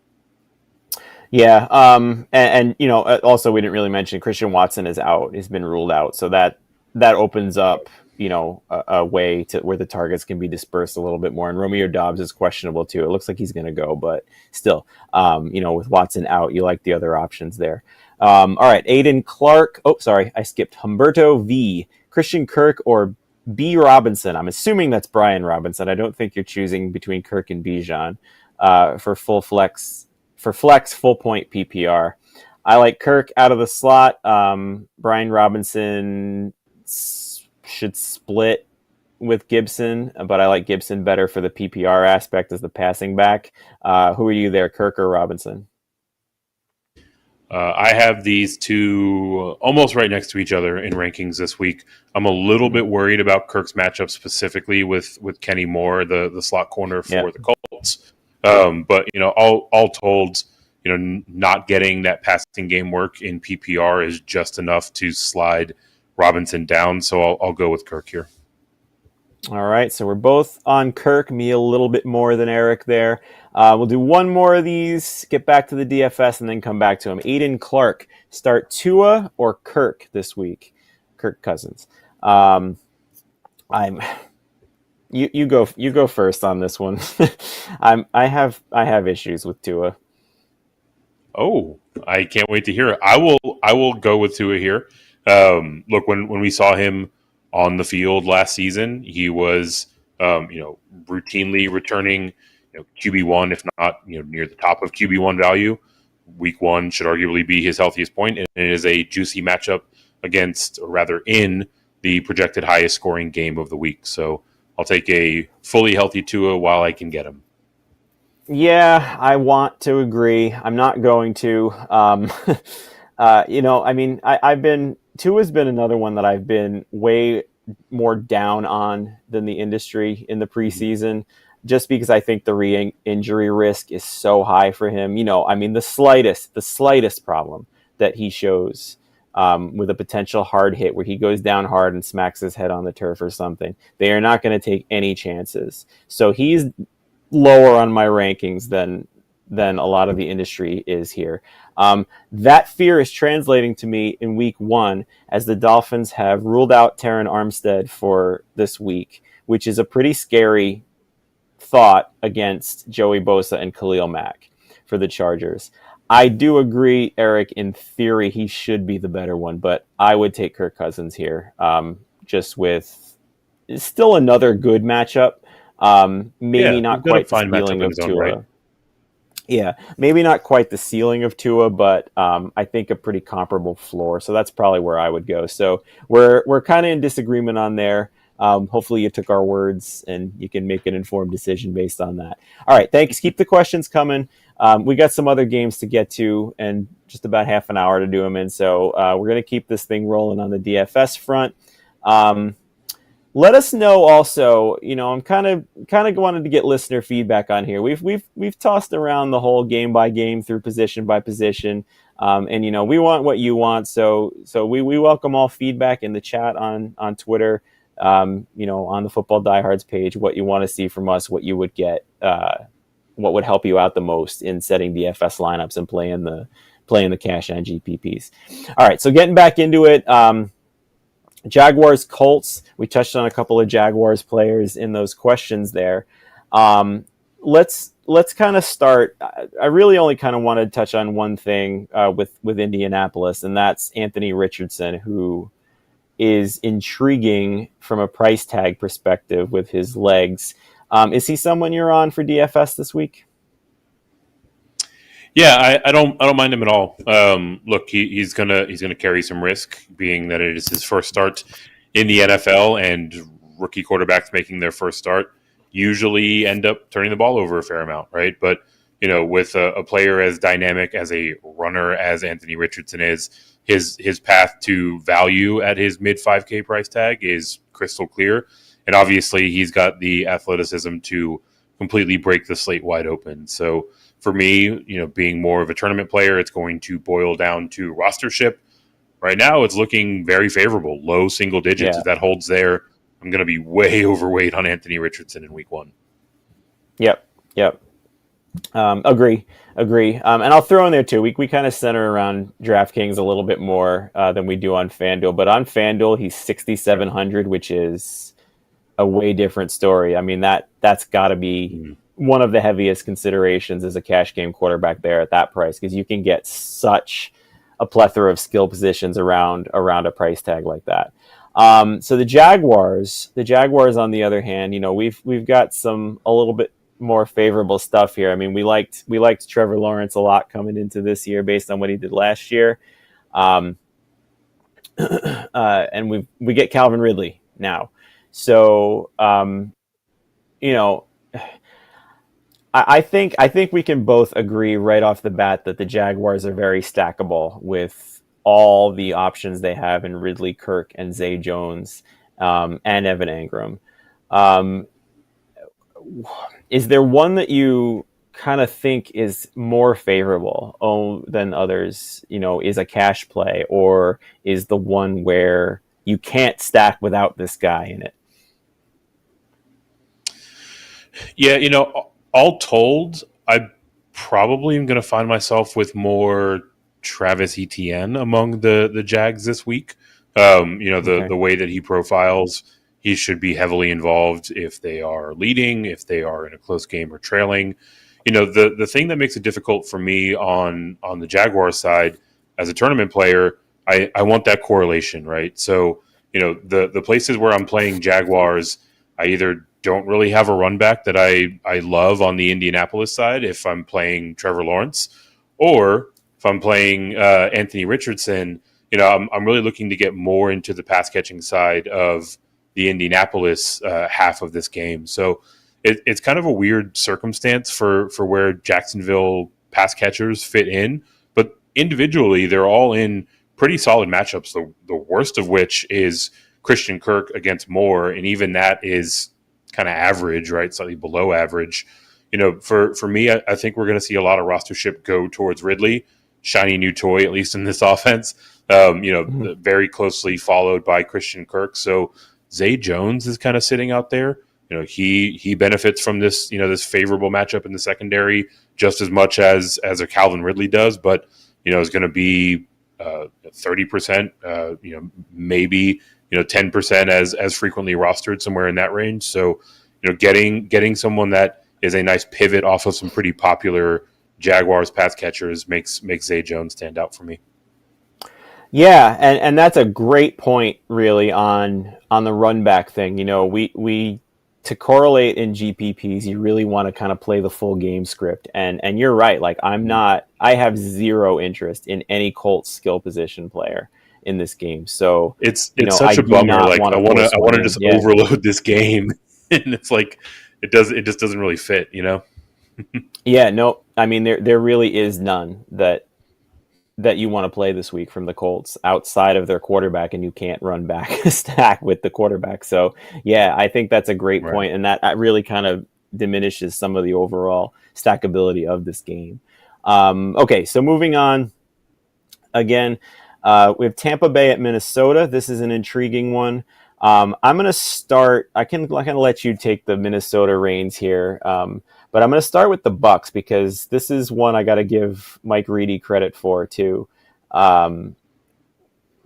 Yeah, also we didn't really mention Christian Watson is out; he's been ruled out, so that opens up a way to where the targets can be dispersed a little bit more. And Romeo Doubs is questionable too. It looks like he's going to go, but still, with Watson out, you like the other options there. All right, Aiden Clark. Oh, sorry, I skipped Humberto V, Christian Kirk, or B. Robinson. I'm assuming that's Brian Robinson. I don't think you're choosing between Kirk and Bijan for full point PPR. I like Kirk out of the slot. Brian Robinson should split with Gibson, but I like Gibson better for the PPR aspect as the passing back. Who are you there, Kirk or Robinson? I have these two almost right next to each other in rankings this week. I'm a little bit worried about Kirk's matchup specifically with Kenny Moore, the slot corner for the Colts. But all told, not getting that passing game work in PPR is just enough to slide Robinson down. So I'll go with Kirk here. All right, so we're both on Kirk, me a little bit more than Eric there. We'll do one more of these, get back to the DFS, and then come back to him. Aiden Clark, start Tua or Kirk this week? Kirk Cousins. You go first on this one. I have issues with Tua. Oh, I can't wait to hear it. I will go with Tua here. Look, when we saw him on the field last season, he was routinely returning QB1, if not near the top of QB1 value. Week 1 should arguably be his healthiest point, and it is a juicy matchup against, or rather in, the projected highest scoring game of the week. So I'll take a fully healthy Tua while I can get him. Yeah, I want to agree. I'm not going to. Tua's been another one that I've been way more down on than the industry in the preseason, just because I think the re-injury risk is so high for him. The slightest problem that he shows with a potential hard hit where he goes down hard and smacks his head on the turf or something, they are not going to take any chances. So he's lower on my rankings than a lot of the industry is here. That fear is translating to me in week 1 as the Dolphins have ruled out Terron Armstead for this week, which is a pretty scary thought against Joey Bosa and Khalil Mack for the Chargers. I do agree, Eric, in theory he should be the better one, but I would take Kirk Cousins here, just with still another good matchup. Maybe not quite the ceiling of Tua. Right. Yeah, maybe not quite the ceiling of Tua, but I think a pretty comparable floor. So that's probably where I would go. So we're kind of in disagreement on there. Hopefully you took our words and you can make an informed decision based on that. All right, thanks. Keep the questions coming. We got some other games to get to and just about half an hour to do them in. So we're going to keep this thing rolling on the DFS front. Let us know also, I'm kind of wanted to get listener feedback on here. We've tossed around the whole game by game through position by position. And we want what you want. So we welcome all feedback in the chat on Twitter, on the Football Diehards page, what you want to see from us, what you would get, what would help you out the most in setting DFS lineups and playing the cash and GPPs. All right. So getting back into it, Jaguars, Colts. We touched on a couple of Jaguars players in those questions there. Um, let's kind of start. I really only kind of want to touch on one thing with Indianapolis, and that's Anthony Richardson, who is intriguing from a price tag perspective with his legs. Is he someone you're on for DFS this week? Yeah, I don't mind him at all. Look, he's gonna carry some risk, being that it is his first start in the NFL, and rookie quarterbacks making their first start usually end up turning the ball over a fair amount, right? But with a player as dynamic as a runner as Anthony Richardson is, his path to value at his mid 5K price tag is crystal clear, and obviously he's got the athleticism to completely break the slate wide open. So for me, being more of a tournament player, it's going to boil down to rostership. Right now, it's looking very favorable, low single digits. Yeah. If that holds there, I'm going to be way overweight on Anthony Richardson in week one. Yep. Yep. Agree. And I'll throw in there too. We kind of center around DraftKings a little bit more than we do on FanDuel, but on FanDuel he's 6,700, which is a way different story. I mean that's got to be one of the heaviest considerations as a cash game quarterback there at that price, because you can get such a plethora of skill positions around a price tag like that. So the Jaguars on the other hand, we've got a little bit more favorable stuff here. I mean, we liked Trevor Lawrence a lot coming into this year based on what he did last year, and we get Calvin Ridley now. So I think we can both agree right off the bat that the Jaguars are very stackable with all the options they have in Ridley, Kirk, and Zay Jones, and Evan Engram. Is there one that you kind of think is more favorable than others? Is a cash play, or is the one where you can't stack without this guy in it? Yeah, all told, I probably am going to find myself with more Travis Etienne among the Jags this week. The way that he profiles, he should be heavily involved if they are leading, if they are in a close game or trailing. The thing that makes it difficult for me on the Jaguars side as a tournament player, I want that correlation, right? So, the places where I'm playing Jaguars, I either don't really have a run back that I love on the Indianapolis side if I'm playing Trevor Lawrence, or if I'm playing Anthony Richardson, I'm really looking to get more into the pass catching side of the Indianapolis half of this game. So it's kind of a weird circumstance for where Jacksonville pass catchers fit in, but individually they're all in pretty solid matchups. The worst of which is Christian Kirk against Moore, and even that is kind of average, right? Slightly below average. For me, I think we're going to see a lot of rostership go towards Ridley, shiny new toy, at least in this offense. Very closely followed by Christian Kirk. So Zay Jones is kind of sitting out there. He benefits from this, this favorable matchup in the secondary just as much as a Calvin Ridley does, but is going to be 30%, maybe 10% as frequently rostered, somewhere in that range. So, getting someone that is a nice pivot off of some pretty popular Jaguars pass catchers makes Zay Jones stand out for me. Yeah, and that's a great point, really, on the run back thing. We to correlate in GPPs, you really want to kind of play the full game script. And you're right. Like I have zero interest in any Colts skill position player in this game. So it's such a bummer. Like I want to just overload this game, and it's like it just doesn't really fit. Yeah, no. I mean, there really is none that you want to play this week from the Colts outside of their quarterback, and you can't run back a stack with the quarterback. So yeah, I think that's a great point, and that really kind of diminishes some of the overall stackability of this game. Okay, so moving on. Again, we have Tampa Bay at Minnesota. This is an intriguing one. I'm going to start. I can let you take the Minnesota reins here, but I'm going to start with the Bucks because this is one I got to give Mike Reedy credit for too. We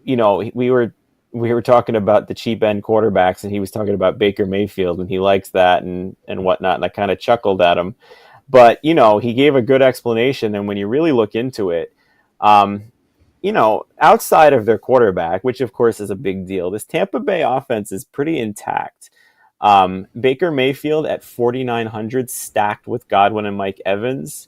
were we were talking about the cheap end quarterbacks, and he was talking about Baker Mayfield, and he likes that and whatnot. And I kind of chuckled at him, but he gave a good explanation. And when you really look into it, um, outside of their quarterback, which of course is a big deal, this Tampa Bay offense is pretty intact. Baker Mayfield at 4,900 stacked with Godwin and Mike Evans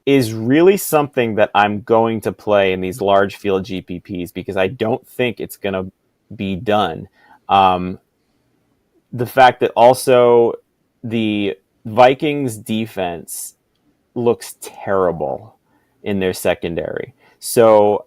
is really something that I'm going to play in these large field GPPs because I don't think it's going to be done. The fact that also the Vikings defense looks terrible in their secondary. So,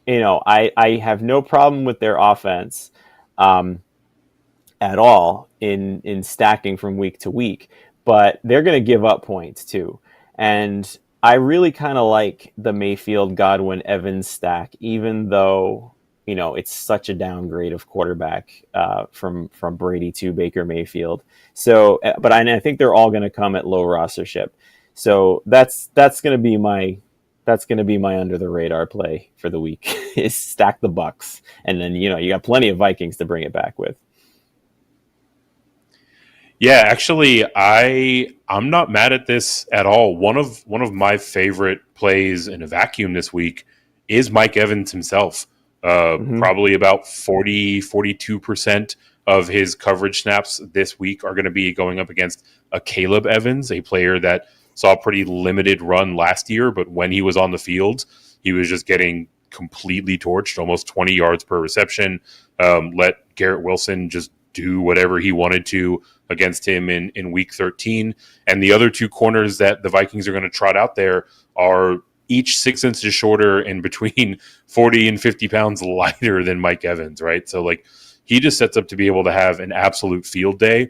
I have no problem with their offense at all in stacking from week to week, but they're going to give up points too. And I really kind of like the Mayfield, Godwin, Evans stack, even though it's such a downgrade of quarterback from Brady to Baker Mayfield. So, but I think they're all going to come at low rostership. So that's going to be my under the radar play for the week is stack the Bucks, and then you got plenty of Vikings to bring it back with. Yeah, actually, I'm not mad at this at all. One of my favorite plays in a vacuum this week is Mike Evans himself. Probably about 42% of his coverage snaps this week are going to be going up against a Caleb Evans, a player that saw a pretty limited run last year, but when he was on the field, he was just getting completely torched, almost 20 yards per reception. Let Garrett Wilson just do whatever he wanted to against him in week 13. And the other two corners that the Vikings are going to trot out there are each 6 inches shorter and between 40 and 50 pounds lighter than Mike Evans, right? So he just sets up to be able to have an absolute field day.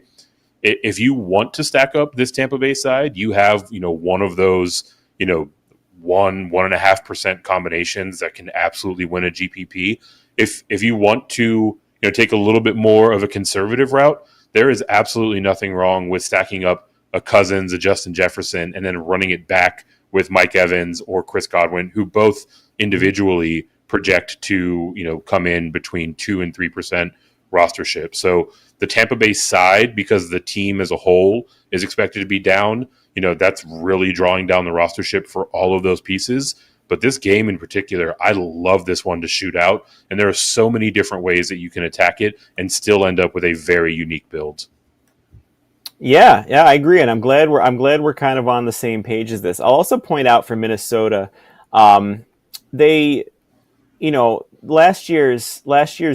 If you want to stack up this Tampa Bay side, you have, one of those, 1.5% combinations that can absolutely win a GPP. If you want to, take a little bit more of a conservative route, there is absolutely nothing wrong with stacking up a Cousins, a Justin Jefferson, and then running it back with Mike Evans or Chris Godwin, who both individually project to, come in between 2 and 3% rostership. So the Tampa Bay side, because the team as a whole is expected to be down, that's really drawing down the rostership for all of those pieces. But this game in particular, I love this one to shoot out. And there are so many different ways that you can attack it and still end up with a very unique build. Yeah, I agree, and I'm glad we're kind of on the same page as this. I'll also point out for Minnesota, they, last year's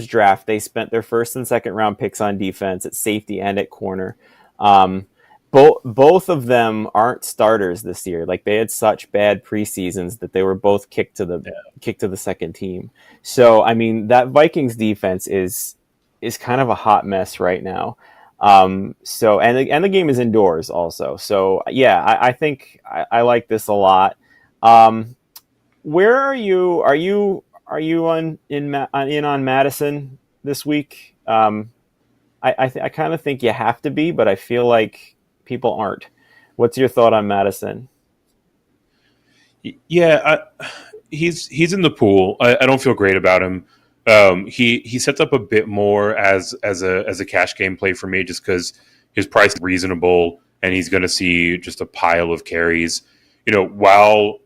draft, they spent their first and second round picks on defense at safety and at corner. Both of them aren't starters this year. Like, they had such bad preseasons that they were both kicked to the second team. So I mean, that Vikings defense is kind of a hot mess right now. So and the game is indoors also. So yeah, I think I like this a lot. Where are you? Are you in on Madison this week? I kind of think you have to be, but I feel like people aren't. What's your thought on Madison? Yeah, he's in the pool. I don't feel great about him. He sets up a bit more as a cash game play for me, just because his price is reasonable and he's going to see just a pile of carries. While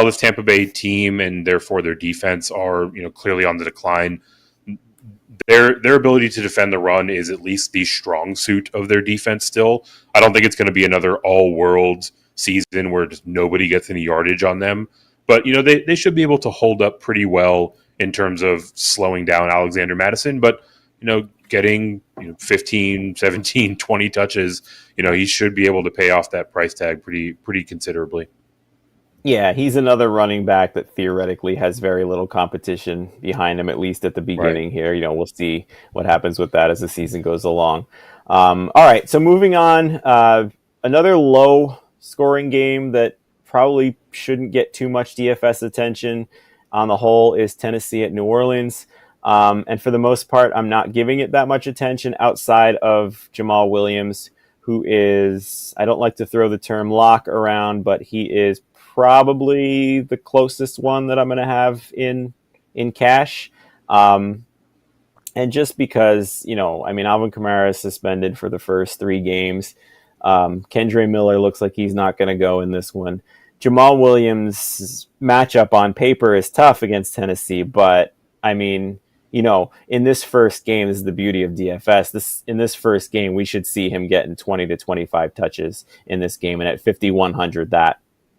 this Tampa Bay team and therefore their defense are clearly on the decline, their ability to defend the run is at least the strong suit of their defense still. I don't think it's going to be another all-world season where just nobody gets any yardage on them. But, they should be able to hold up pretty well in terms of slowing down Alexander Madison. But, getting 15, 17, 20 touches, he should be able to pay off that price tag pretty considerably. Yeah, he's another running back that theoretically has very little competition behind him, at least at the beginning here. We'll see what happens with that as the season goes along. All right, so moving on, another low-scoring game that probably shouldn't get too much DFS attention on the whole is Tennessee at New Orleans. And for the most part, I'm not giving it that much attention outside of Jamal Williams, who is, I don't like to throw the term lock around, but he is probably the closest one that I'm going to have in cash. And just because, I mean, Alvin Kamara is suspended for the first 3 games. Kendre Miller looks like he's not going to go in this one. Jamal Williams' matchup on paper is tough against Tennessee, but I mean, in this first game, this is the beauty of DFS. In this first game, we should see him getting 20 to 25 touches in this game, and at 5,100,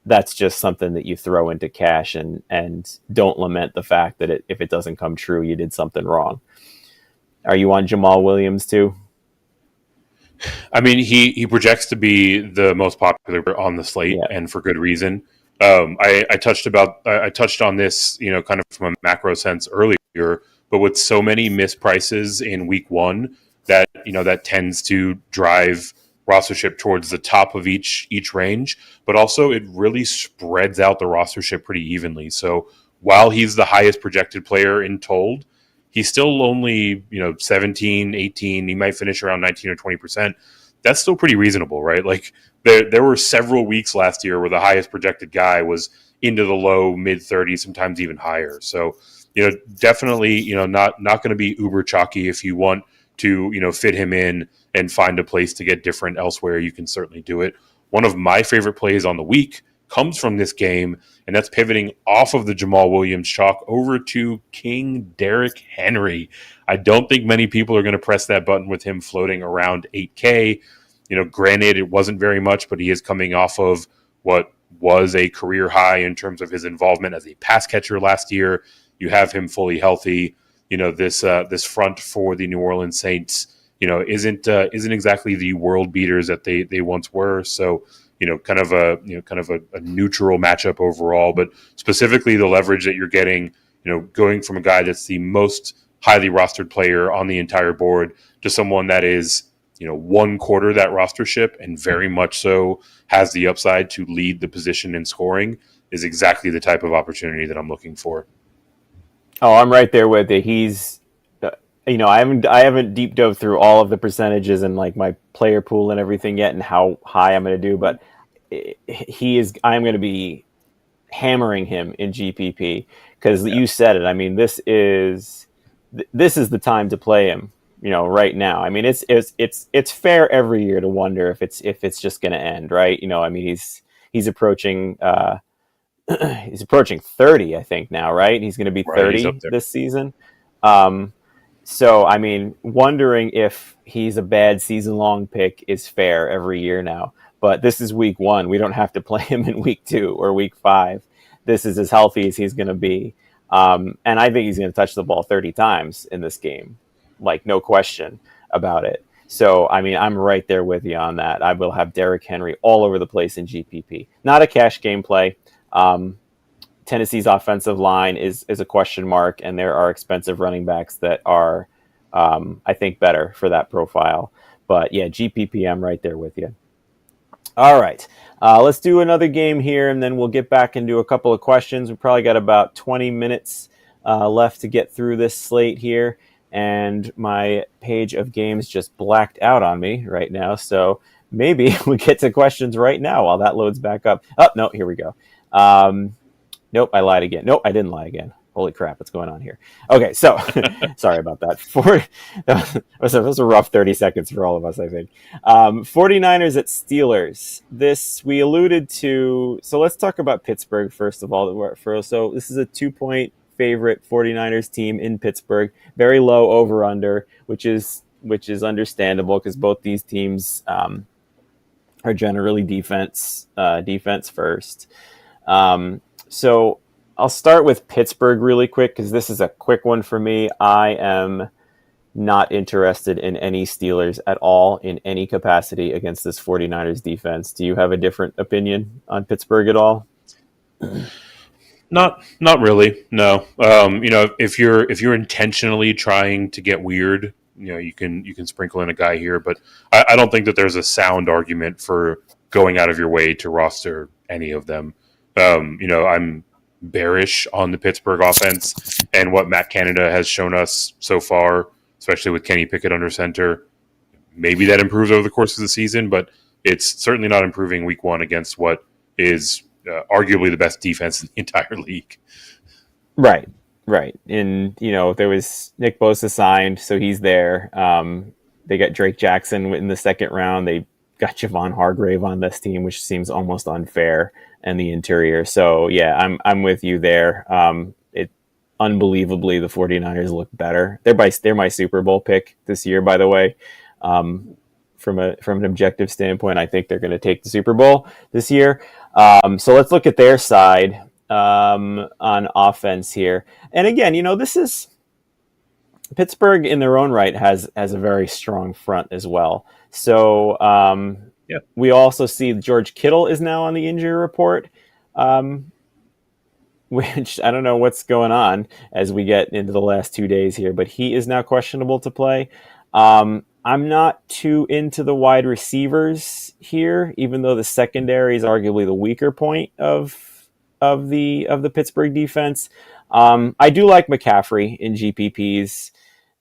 that's just something that you throw into cash and don't lament the fact that if it doesn't come true, you did something wrong. Are you on Jamal Williams too? I mean, he projects to be the most popular on the slate, and for good reason. I touched on this, kind of from a macro sense earlier, but with so many misprices in week one, that tends to drive rostership towards the top of each range, but also it really spreads out the rostership pretty evenly. So while he's the highest projected player in told, he's still only, 17, 18. He might finish around 19 or 20%. That's still pretty reasonable, right? Like there were several weeks last year where the highest projected guy was into the low mid 30s, sometimes even higher. So, definitely, not going to be uber chalky. If you want to, fit him in and find a place to get different elsewhere, you can certainly do it. One of my favorite plays on the week comes from this game, and that's pivoting off of the Jamal Williams chalk over to King Derrick Henry. I don't think many people are going to press that button with him floating around 8K. Granted, it wasn't very much, but he is coming off of what was a career high in terms of his involvement as a pass catcher last year. You have him fully healthy. This front for the New Orleans Saints, isn't exactly the world beaters that they once were. So, kind of a neutral matchup overall, but specifically the leverage that you're getting, going from a guy that's the most highly rostered player on the entire board to someone that is, 1/4 that rostership and very much so has the upside to lead the position in scoring is exactly the type of opportunity that I'm looking for. Oh, I'm right there with it. He's, I haven't deep dove through all of the percentages and like my player pool and everything yet, and how high I'm going to do, but I'm going to be hammering him in GPP because you said it. I mean, this is the time to play him. Right now. I mean, it's fair every year to wonder if it's just going to end, right? I mean, he's approaching. He's approaching 30, I think now, right? He's going to be 30 this season. So, I mean, wondering if he's a bad season-long pick is fair every year now. But this is week 1. We don't have to play him in week 2 or week 5. This is as healthy as he's going to be. And I think he's going to touch the ball 30 times in this game. Like, no question about it. So, I mean, I'm right there with you on that. I will have Derrick Henry all over the place in GPP. Not a cash game play. Tennessee's offensive line is a question mark, and there are expensive running backs that are, I think, better for that profile. But yeah, GPP, I'm right there with you. All right, let's do another game here, and then we'll get back into a couple of questions. We probably got about 20 minutes left to get through this slate here, and my page of games just blacked out on me right now, so maybe we get to questions right now while that loads back up. Oh, no, here we go. Nope, I lied again. Nope, I didn't lie again. Holy crap, what's going on here? Okay, so sorry about that. That was a rough 30 seconds for all of us, I think. 49ers at Steelers. This we alluded to. So let's talk about Pittsburgh first of all. So this is a 2-point favorite 49ers team in Pittsburgh. Very low over-under, which is understandable because both these teams are generally defense first. So I'll start with Pittsburgh really quick because this is a quick one for me. I am not interested in any Steelers at all in any capacity against this 49ers defense. Do you have a different opinion on Pittsburgh at all? Not really. No. If you're intentionally trying to get weird, you can sprinkle in a guy here, but I don't think that there's a sound argument for going out of your way to roster any of them. I'm bearish on the Pittsburgh offense and what Matt Canada has shown us so far, especially with Kenny Pickett under center. Maybe that improves over the course of the season, but it's certainly not improving week 1 against what is arguably the best defense in the entire league. Right. Right. And, there was Nick Bosa signed, so he's there. They got Drake Jackson in the second round. They got Javon Hargrave on this team, which seems almost unfair, and the interior. So, yeah, I'm with you there. It unbelievably, the 49ers look better. They're my Super Bowl pick this year, by the way. From an objective standpoint, I think they're going to take the Super Bowl this year. So let's look at their side on offense here. And again, this is Pittsburgh in their own right has a very strong front as well. So Yeah. we also see George Kittle is now on the injury report, which I don't know what's going on as we get into the last 2 days here, but he is now questionable to play. I'm not too into the wide receivers here, even though the secondary is arguably the weaker point of the Pittsburgh defense. I do like McCaffrey in GPPs.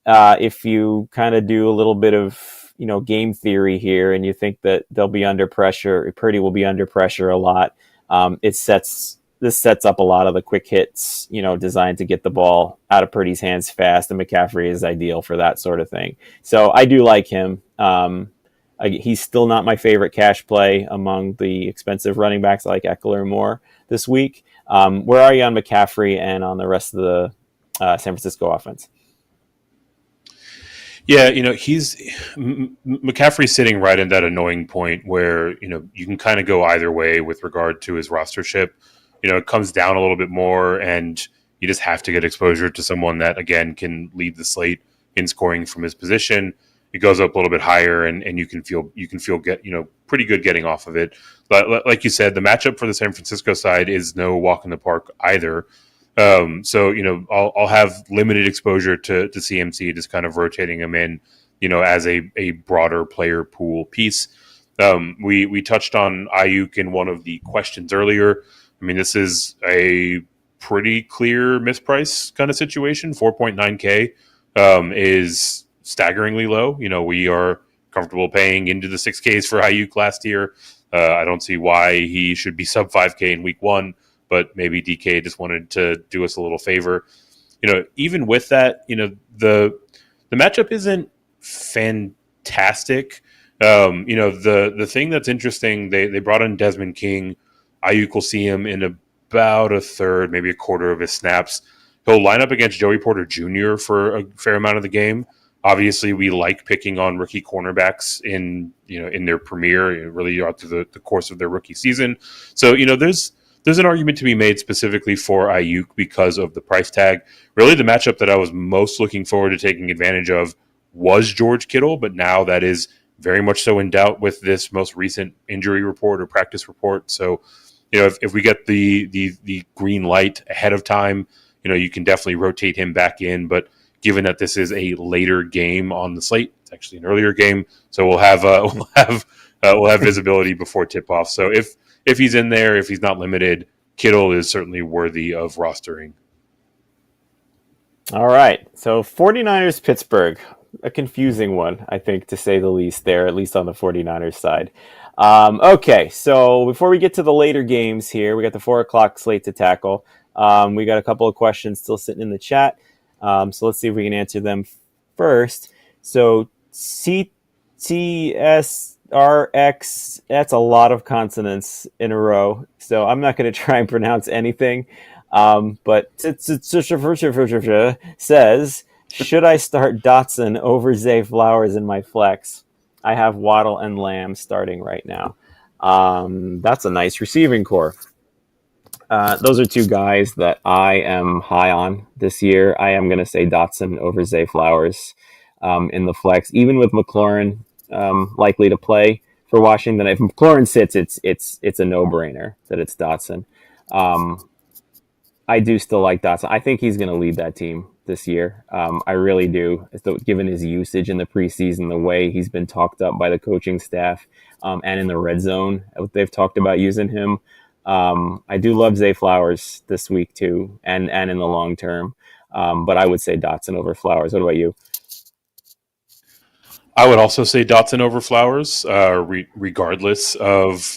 If you kind of do a little bit of game theory here, and you think that they'll be under pressure, Purdy will be under pressure a lot. This sets up a lot of the quick hits, designed to get the ball out of Purdy's hands fast, and McCaffrey is ideal for that sort of thing. So I do like him. He's still not my favorite cash play among the expensive running backs. I like Eckler more this week. Where are you on McCaffrey and on the rest of the San Francisco offense? Yeah, McCaffrey's sitting right in that annoying point where you can kind of go either way with regard to his rostership. It comes down a little bit more, and you just have to get exposure to someone that again can lead the slate in scoring from his position. It goes up a little bit higher, and you can feel pretty good getting off of it. But like you said, the matchup for the San Francisco side is no walk in the park either. So I'll have limited exposure to CMC, just kind of rotating him in, as a broader player pool piece. We touched on Ayuk in one of the questions earlier. I mean, this is a pretty clear misprice kind of situation. 4.9K is staggeringly low. We are comfortable paying into the 6Ks for Ayuk last year. I don't see why he should be sub 5K in week one, but maybe DK just wanted to do us a little favor. Even with that, the matchup isn't fantastic. The thing that's interesting, they brought in Desmond King. Ayuk will see him in about a third, maybe a quarter of his snaps. He'll line up against Joey Porter Jr. for a fair amount of the game. Obviously, we like picking on rookie cornerbacks in their premiere, really through the course of their rookie season. So there's an argument to be made specifically for Ayuk because of the price tag. Really, the matchup that I was most looking forward to taking advantage of was George Kittle, but now that is very much so in doubt with this most recent injury report or practice report. So, if we get the green light ahead of time, you can definitely rotate him back in. But given that this is a later game on the slate, it's actually an earlier game, so we'll have visibility before tip off. So if he's in there, if he's not limited, Kittle is certainly worthy of rostering. All right. So 49ers Pittsburgh, a confusing one, I think, to say the least there, at least on the 49ers side. Okay, so before we get to the later games here, we got the 4 o'clock slate to tackle. We got a couple of questions still sitting in the chat. So let's see if we can answer them first. So CTSRX, that's a lot of consonants in a row. So I'm not going to try and pronounce anything. But says, should I start Dotson over Zay Flowers in my flex? I have Waddle and Lamb starting right now. That's a nice receiving core. Those are two guys that I am high on this year. I am going to say Dotson over Zay Flowers in the flex, even with McLaurin likely to play for Washington. If McLaurin sits, it's a no-brainer that it's Dotson. I do still like Dotson. I think he's going to lead that team this year. I really do, given his usage in the preseason, the way he's been talked up by the coaching staff, and in the red zone, they've talked about using him. I do love Zay Flowers this week too, and in the long term. But I would say Dotson over Flowers. What about you? I would also say Dotson over Flowers, regardless of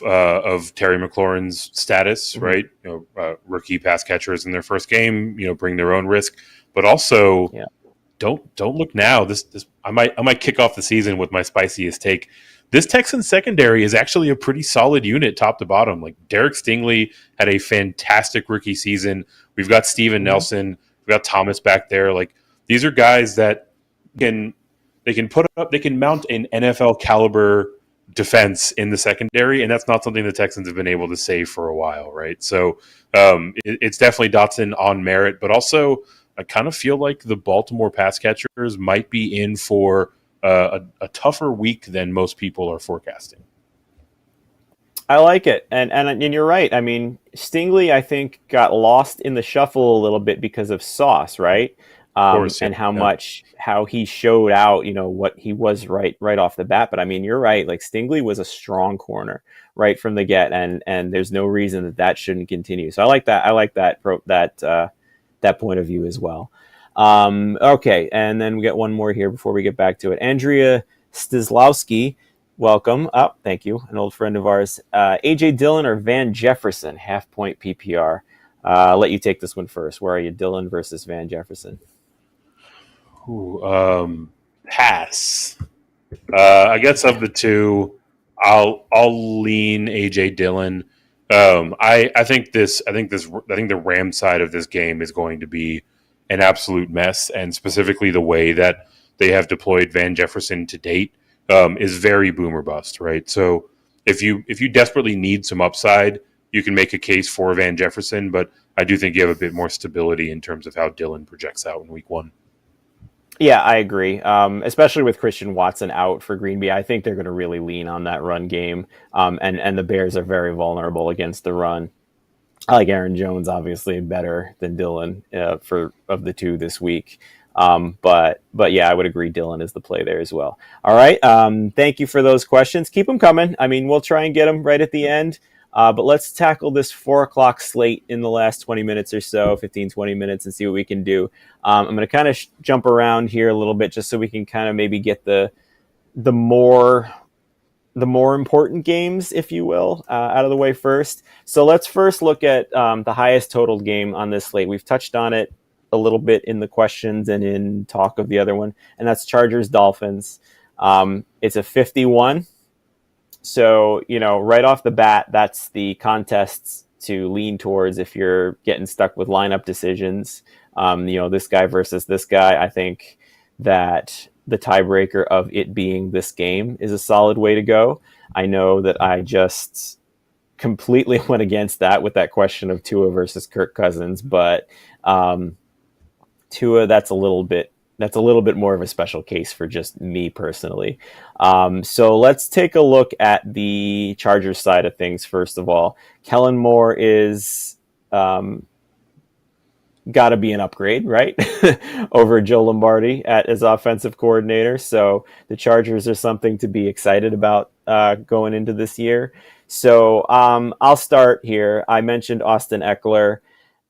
Terry McLaurin's status, Mhm. right? Rookie pass catchers in their first game, bring their own risk, but also Yeah. don't look now. This I might kick off the season with my spiciest take. This Texans secondary is actually a pretty solid unit, top to bottom. Like Derek Stingley had a fantastic rookie season. We've got Steven Mhm. Nelson, we've got Thomas back there. Like these are guys that can they can put up, they can mount an NFL caliber defense in the secondary, and that's not something the Texans have been able to say for a while, right? So it's definitely Dotson on merit, but also I kind of feel like the Baltimore pass catchers might be in for a tougher week than most people are forecasting. I like it, and you're right. I mean, Stingley, I think, got lost in the shuffle a little bit because of Sauce, right? Of course, yeah, And yeah. how he showed out, what he was right off the bat. But I mean, you're right. Like Stingley was a strong corner right from the get, and there's no reason that shouldn't continue. So I like that. I like that point of view as well. Okay, and then we get one more here before we get back to it. Andrea Stislowski, welcome. Thank you. An old friend of ours. AJ Dillon or Van Jefferson, half point PPR. I'll let you take this one first. Where are you, Dillon versus Van Jefferson? Ooh, pass. I guess of the two, I'll lean AJ Dillon. I think the Ram side of this game is going to be an absolute mess, and specifically the way that they have deployed Van Jefferson to date is very boomer bust, right? So if you desperately need some upside, you can make a case for Van Jefferson, but I do think you have a bit more stability in terms of how Dillon projects out in week one. Yeah, I agree. Especially with Christian Watson out for Green Bay, I think they're going to really lean on that run game. And the Bears are very vulnerable against the run. I like Aaron Jones obviously better than Dillon for of the two this week. But yeah, I would agree Dillon is the play there as well. All right. Thank you for those questions. Keep them coming. I mean, we'll try and get them right at the end. But let's tackle this 4 o'clock slate in the last 20 minutes or so, 15, 20 minutes, and see what we can do. I'm going to kind of jump around here a little bit just so we can kind of maybe get the more the more important games, if you will, out of the way first. So let's first look at the highest totaled game on this slate. We've touched on it a little bit in the questions and in talk of the other one, and that's Chargers Dolphins. It's a 51. So, right off the bat, that's the contests to lean towards if you're getting stuck with lineup decisions. This guy versus this guy. I think that the tiebreaker of it being this game is a solid way to go. I know that I just completely went against that with that question of Tua versus Kirk Cousins, but Tua, that's a little bit more of a special case for just me personally. So let's take a look at the Chargers side of things first of all. Kellen Moore is got to be an upgrade, right? Over Joe Lombardi as offensive coordinator. So the Chargers are something to be excited about going into this year. So I'll start here. I mentioned Austin Eckler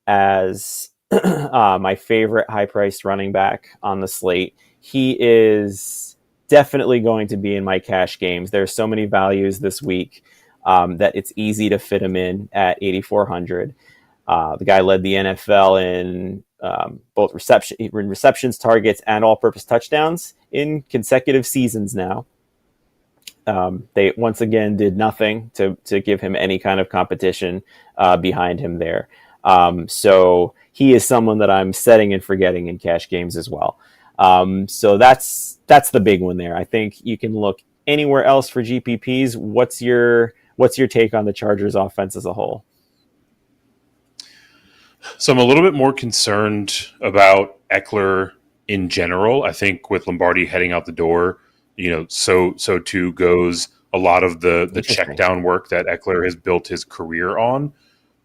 as my favorite high-priced running back on the slate. He is definitely going to be in my cash games. There's so many values this week that it's easy to fit him in at 8,400. The guy led the NFL in both receptions, targets, and all-purpose touchdowns in consecutive seasons now. They once again did nothing to give him any kind of competition behind him there. So he is someone that I'm setting and forgetting in cash games as well. So that's the big one there. I think you can look anywhere else for GPPs. What's your take on the Chargers offense as a whole? So I'm a little bit more concerned about Eckler in general. I think with Lombardi heading out the door, so too goes a lot of the check Interesting. down work that Eckler has built his career on.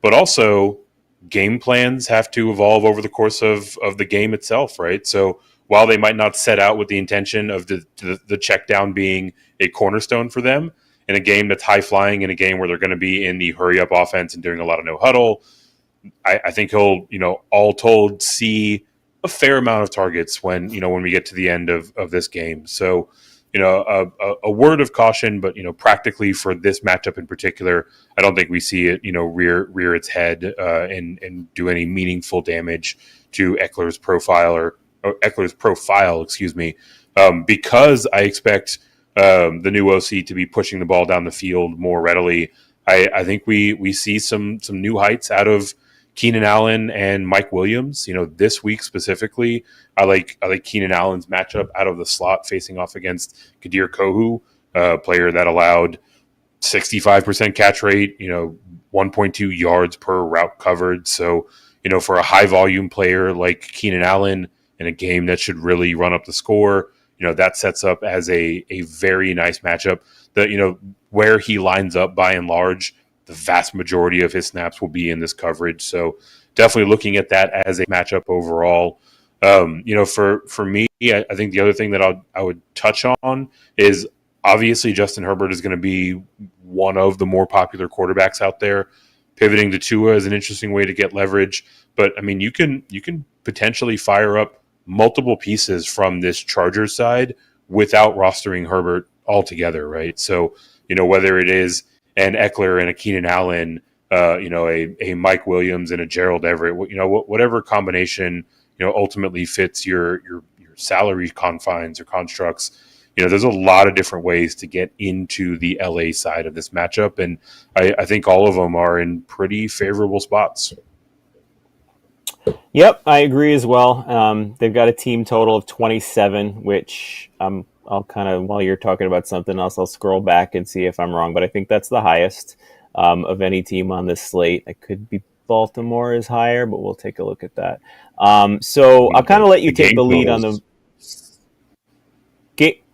But also game plans have to evolve over the course of the game itself, right? So while they might not set out with the intention of the check down being a cornerstone for them in a game that's high flying, in a game where they're going to be in the hurry up offense and doing a lot of no huddle, I think he'll, all told, see a fair amount of targets when we get to the end of this game. So a word of caution, but practically for this matchup in particular, I don't think we see it rear its head and do any meaningful damage to Eckler's profile or Eckler's profile, excuse me, because I expect the new OC to be pushing the ball down the field more readily. I think we see some new heights out of Keenan Allen and Mike Williams. This week specifically, I like Keenan Allen's matchup out of the slot facing off against Kadir Kohu, a player that allowed 65% catch rate, 1.2 yards per route covered. So, for a high volume player like Keenan Allen in a game that should really run up the score, that sets up as a very nice matchup. That, where he lines up by and large, the vast majority of his snaps will be in this coverage. So definitely looking at that as a matchup overall. For me, I think the other thing that I would touch on is obviously Justin Herbert is going to be one of the more popular quarterbacks out there. Pivoting to Tua is an interesting way to get leverage, but I mean, you can potentially fire up multiple pieces from this Chargers side without rostering Herbert altogether, right? So, whether it is an Eckler and a Keenan Allen, a Mike Williams and a Gerald Everett, whatever combination, ultimately fits your salary confines or constructs. There's a lot of different ways to get into the LA side of this matchup, and I think all of them are in pretty favorable spots. Yep, I agree as well. They've got a team total of 27, which I'll kind of, while you're talking about something else, I'll scroll back and see if I'm wrong, but I think that's the highest of any team on this slate. It could be Baltimore is higher, but we'll take a look at that. So I'll kind of let you take the lead on the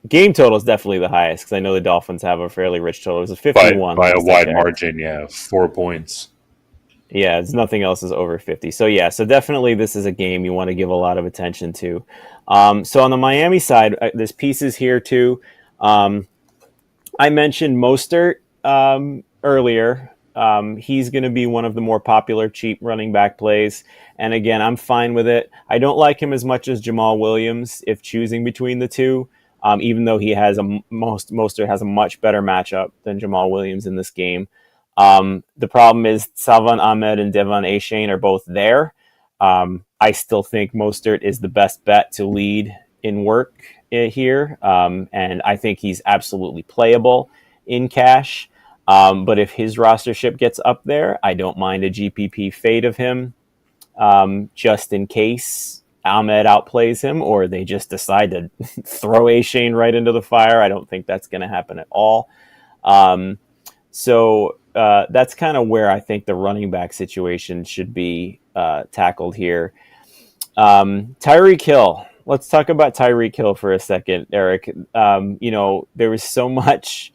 game total is definitely the highest because I know the Dolphins have a fairly rich total. It was a 51 by a wide margin, 4 points. Yeah, it's nothing else is over 50. So definitely this is a game you want to give a lot of attention to. So on the Miami side, there's pieces here too. I mentioned Mostert earlier. He's going to be one of the more popular cheap running back plays. And again, I'm fine with it. I don't like him as much as Jamal Williams if choosing between the two, even though he has Mostert has a much better matchup than Jamal Williams in this game. The problem is Salvon Ahmed and Devon Achane are both there. I still think Mostert is the best bet to lead in work here. And I think he's absolutely playable in cash. But if his rostership gets up there, I don't mind a GPP fade of him, just in case Ahmed outplays him or they just decide to throw Achane right into the fire. I don't think that's going to happen at all. So that's kind of where I think the running back situation should be tackled here. Tyreek Hill. Let's talk about Tyreek Hill for a second, Eric. There was so much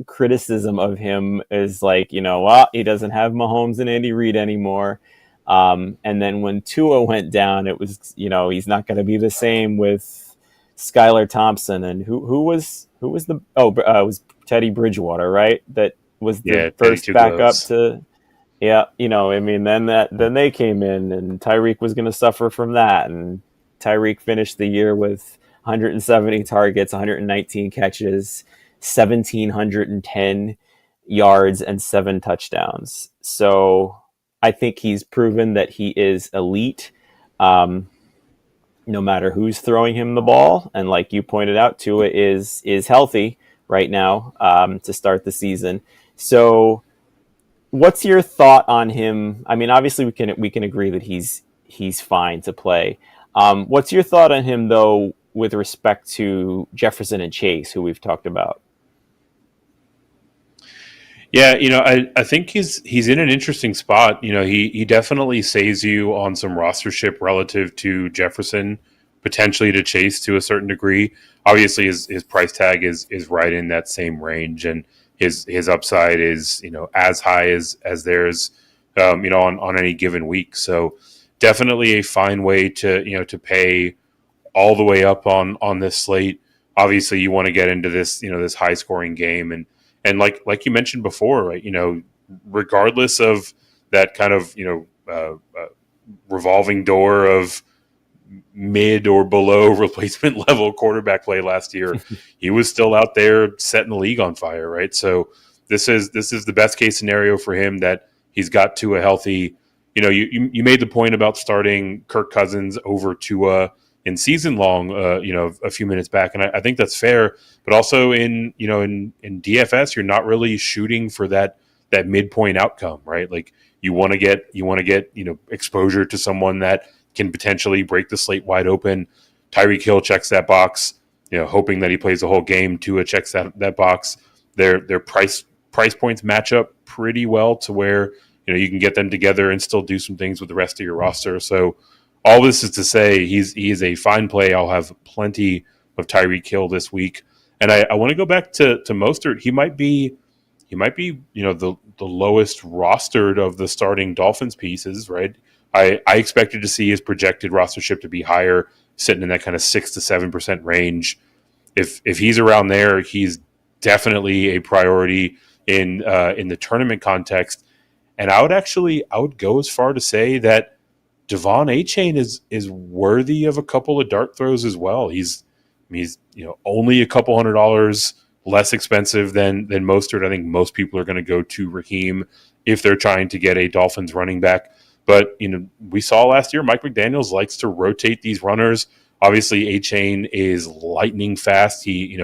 criticism of him as he doesn't have Mahomes and Andy Reid anymore. And then when Tua went down, it was, he's not going to be the same with Skylar Thompson and who was it was Teddy Bridgewater, right? That was the first backup to, then they came in and Tyreek was going to suffer from that. And Tyreek finished the year with 170 targets, 119 catches, 1,710 yards, and 7 touchdowns. So I think he's proven that he is elite, no matter who's throwing him the ball. And like you pointed out, Tua is healthy right now to start the season. So what's your thought on him? I mean, obviously we can agree that he's fine to play. What's your thought on him, though, with respect to Jefferson and Chase, who we've talked about? Yeah, I think he's in an interesting spot. He definitely saves you on some rostership relative to Jefferson, potentially to Chase to a certain degree. Obviously, his price tag is right in that same range, and his upside is as high as theirs, on any given week. So definitely a fine way to pay all the way up on this slate. Obviously, you want to get into this this high scoring game and like you mentioned before, right? Regardless of that kind of revolving door of mid or below replacement level quarterback play last year, he was still out there setting the league on fire, right? So this is the best case scenario for him, that he's got to a healthy. You made the point about starting Kirk Cousins over Tua in season long, a few minutes back, and I think that's fair. But also in DFS, you're not really shooting for that midpoint outcome, right? Like you want to get exposure to someone that can potentially break the slate wide open. Tyreek Hill checks that box, hoping that he plays the whole game. Tua checks that box. Their price points match up pretty well to where you can get them together and still do some things with the rest of your roster. So all this is to say he is a fine play. I'll have plenty of Tyreek Hill this week. And I want to go back to Mostert. He might be the lowest rostered of the starting Dolphins pieces, right? I expected to see his projected rostership to be higher, sitting in that kind of 6 to 7% range. If he's around there, he's definitely a priority in the tournament context. And I would go as far to say that Devon Achane is worthy of a couple of dart throws as well. He's only a couple $100 less expensive than Mostert. I think most people are going to go to Raheem if they're trying to get a Dolphins running back. But we saw last year Mike McDaniels likes to rotate these runners. Obviously, Achane is lightning fast. He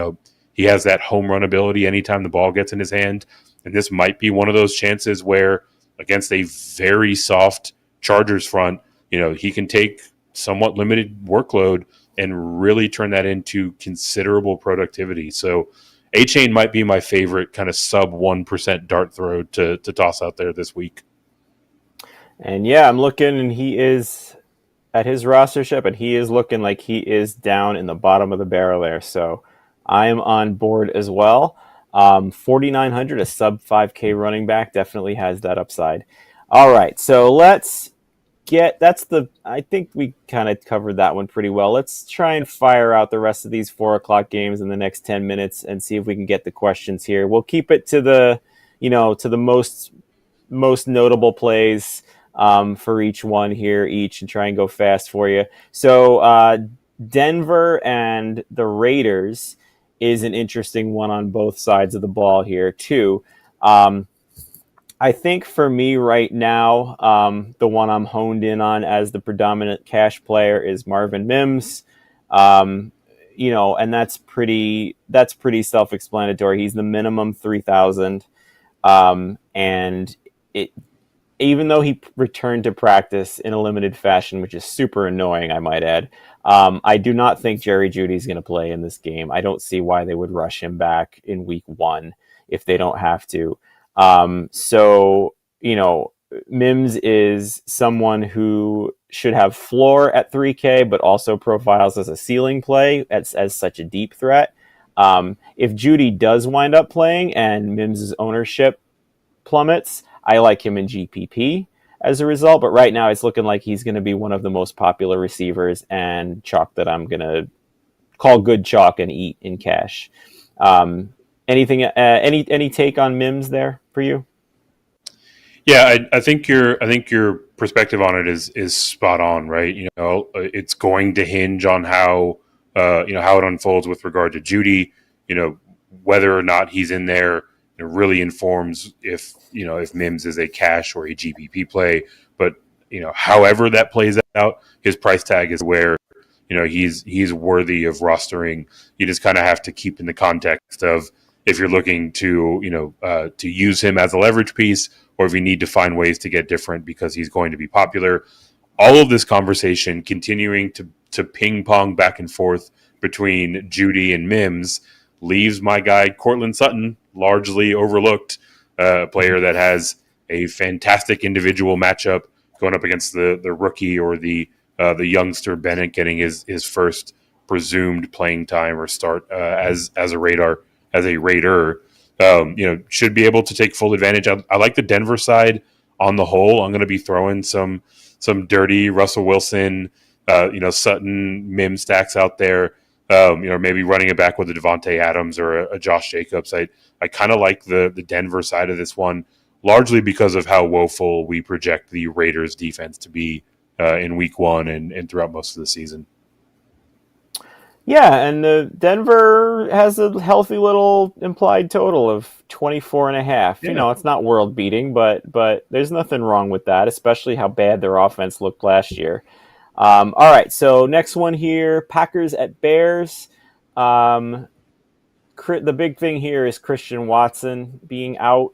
has that home run ability anytime the ball gets in his hand. And this might be one of those chances where against a very soft Chargers front, he can take somewhat limited workload and really turn that into considerable productivity. So Achane might be my favorite kind of sub 1% dart throw to toss out there this week. And yeah, I'm looking, and he is at his rostership, and he is looking like he is down in the bottom of the barrel there. So I am on board as well. 4,900, a sub 5K running back, definitely has that upside. All right, so I think we kind of covered that one pretty well. Let's try and fire out the rest of these 4 o'clock games in the next 10 minutes and see if we can get the questions here. We'll keep it to the most notable plays for each one here, and try and go fast for you. So Denver and the Raiders is an interesting one on both sides of the ball here too. I think for me right now, the one I'm honed in on as the predominant cash player is Marvin Mims. And that's pretty self-explanatory. He's the minimum 3,000. And even though he returned to practice in a limited fashion, which is super annoying, I might add, I do not think Jerry Jeudy's going to play in this game. I don't see why they would rush him back in week 1 if they don't have to. Mims is someone who should have floor at 3K, but also profiles as a ceiling play as such a deep threat. If Jeudy does wind up playing and Mims' ownership plummets, I like him in GPP as a result. But right now it's looking like he's going to be one of the most popular receivers and chalk that I'm going to call good chalk and eat in cash. Any take on Mims there for you? Yeah, I think your perspective on it is spot on, right? It's going to hinge on how it unfolds with regard to Jeudy. Whether or not he's in there, it really informs if Mims is a cash or a GPP play. But however that plays out, his price tag is where he's worthy of rostering. You just kind of have to keep in the context of if you're looking to use him as a leverage piece, or if you need to find ways to get different because he's going to be popular. All of this conversation continuing to ping pong back and forth between Jeudy and Mims leaves my guy Courtland Sutton largely overlooked, a player that has a fantastic individual matchup going up against the rookie or the youngster Bennett, getting his first presumed playing time or start as a Raider. Should be able to take full advantage. I like the Denver side on the whole. I'm going to be throwing some dirty Russell Wilson, Sutton, Mims stacks out there. Maybe running it back with a Devontae Adams or a Josh Jacobs. I kind of like the Denver side of this one, largely because of how woeful we project the Raiders defense to be in week one and throughout most of the season. Yeah, and Denver has a healthy little implied total of 24.5. Yeah. It's not world beating, but there's nothing wrong with that, especially how bad their offense looked last year. All right, so next one here, Packers at Bears. Um, the big thing here is Christian Watson being out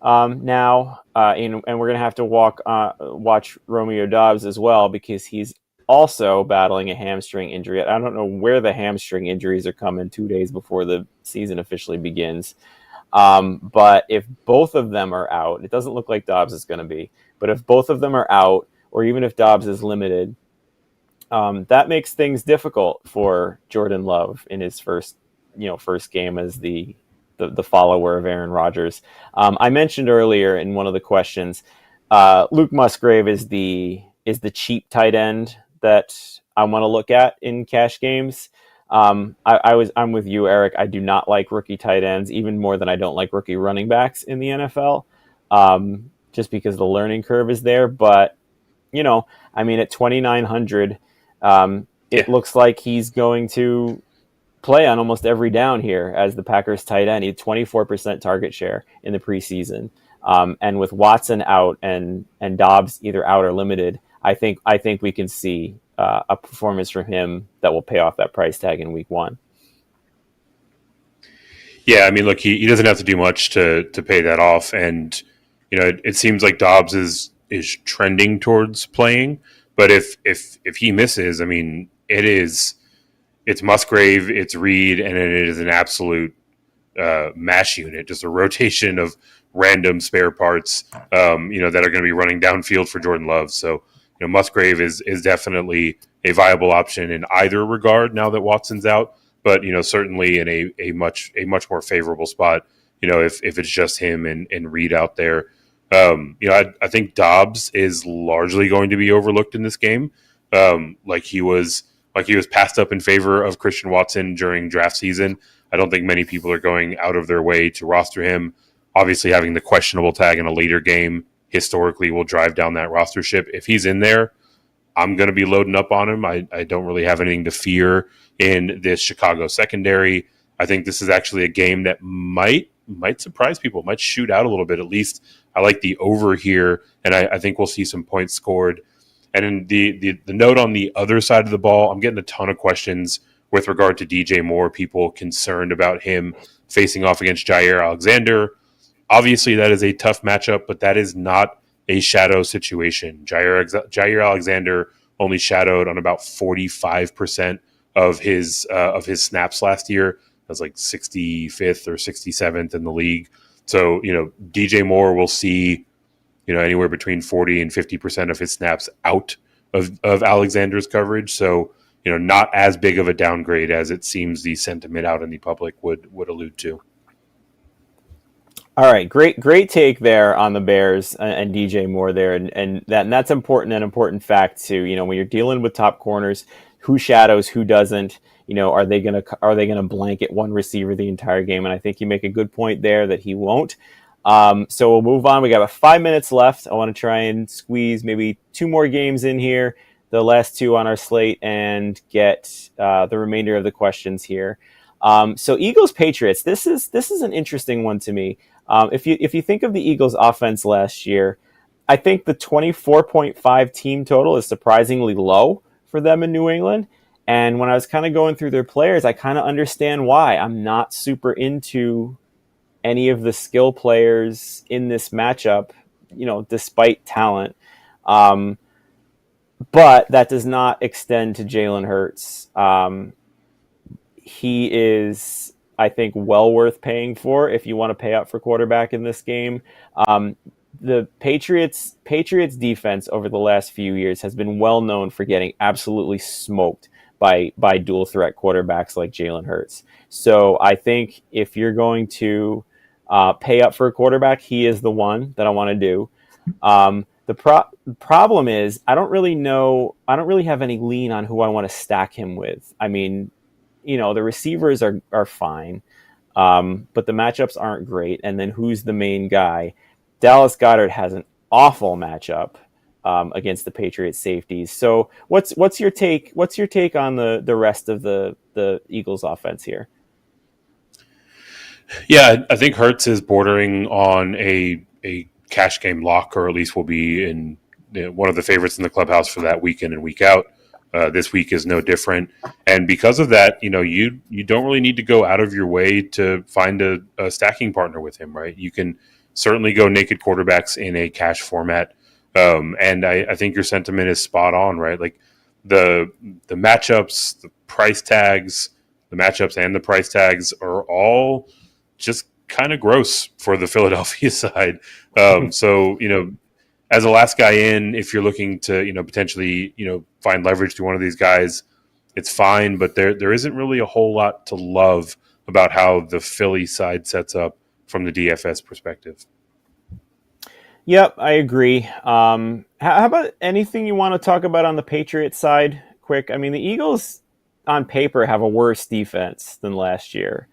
now, and we're gonna have to watch Romeo Dobbs as well because he's also battling a hamstring injury. I don't know where the hamstring injuries are coming 2 days before the season officially begins. But if both of them are out, it doesn't look like Dobbs is going to be. But if both of them are out, or even if Dobbs is limited, that makes things difficult for Jordan Love in his first game as the follower of Aaron Rodgers. I mentioned earlier in one of the questions, Luke Musgrave is the cheap tight end that I want to look at in cash games. I'm with you, Eric. I do not like rookie tight ends even more than I don't like rookie running backs in the NFL, just because the learning curve is there. But at 2,900, it looks like he's going to play on almost every down here as the Packers tight end. He had 24% target share in the preseason. And with Watson out and Dobbs either out or limited, I think we can see a performance from him that will pay off that price tag in week one. Yeah, I mean, look, he doesn't have to do much to pay that off, and it seems like Dobbs is trending towards playing, but if he misses, I mean, it's Musgrave, it's Reed, and it is an absolute mash unit, just a rotation of random spare parts, that are going to be running downfield for Jordan Love. So, Musgrave is definitely a viable option in either regard now that Watson's out, but certainly in a much more favorable spot. If it's just him and Reed out there. I think Dobbs is largely going to be overlooked in this game. Like he was passed up in favor of Christian Watson during draft season. I don't think many people are going out of their way to roster him. Obviously, having the questionable tag in a later game historically will drive down that rostership. If he's in there, I'm going to be loading up on him. I don't really have anything to fear in this Chicago secondary. I think this is actually a game that might surprise people, might shoot out a little bit. At least I like the over here, and I think we'll see some points scored. And in the note on the other side of the ball, I'm getting a ton of questions with regard to DJ Moore, people concerned about him facing off against Jair Alexander. Obviously, that is a tough matchup, but that is not a shadow situation. Jair Alexander only shadowed on about 45% of his snaps last year. That's like 65th or 67th in the league. So, DJ Moore will see, anywhere between 40 and 50% of his snaps out of Alexander's coverage. So, not as big of a downgrade as it seems the sentiment out in the public would allude to. All right, great take there on the Bears and DJ Moore there, and that's important, an important fact too. When you're dealing with top corners, who shadows, who doesn't. Are they gonna blanket one receiver the entire game? And I think you make a good point there that he won't. So we'll move on. We got about 5 minutes left. I want to try and squeeze maybe two more games in here, the last two on our slate, and get the remainder of the questions here. So Eagles Patriots. This is an interesting one to me. If you think of the Eagles offense last year, I think the 24.5 team total is surprisingly low for them in New England. And when I was kind of going through their players, I kind of understand why. I'm not super into any of the skill players in this matchup, despite talent. But that does not extend to Jalen Hurts. He is, I think, well worth paying for if you want to pay up for quarterback in this game. The Patriots defense over the last few years has been well known for getting absolutely smoked by dual threat quarterbacks like Jalen Hurts. So I think if you're going to pay up for a quarterback, he is the one that I want to do. The problem is I don't really have any lean on who I want to stack him with. I mean, the receivers are fine, but the matchups aren't great. And then who's the main guy? Dallas Goedert has an awful matchup against the Patriots safeties. So what's your take? What's your take on the rest of the Eagles offense here? Yeah, I think Hertz is bordering on a cash game lock, or at least will be in one of the favorites in the clubhouse for that week in and week out. This week is no different, and because of that, you don't really need to go out of your way to find a stacking partner with him, right? You can certainly go naked quarterbacks in a cash format, and I think your sentiment is spot on, right? Like the matchups, the price tags, the matchups and the price tags are all just kind of gross for the Philadelphia side. So, as a last guy in, if you're looking to, potentially, find leverage to one of these guys, it's fine. But there isn't really a whole lot to love about how the Philly side sets up from the DFS perspective. Yep, I agree. How about anything you want to talk about on the Patriots side? Quick. I mean, the Eagles on paper have a worse defense than last year.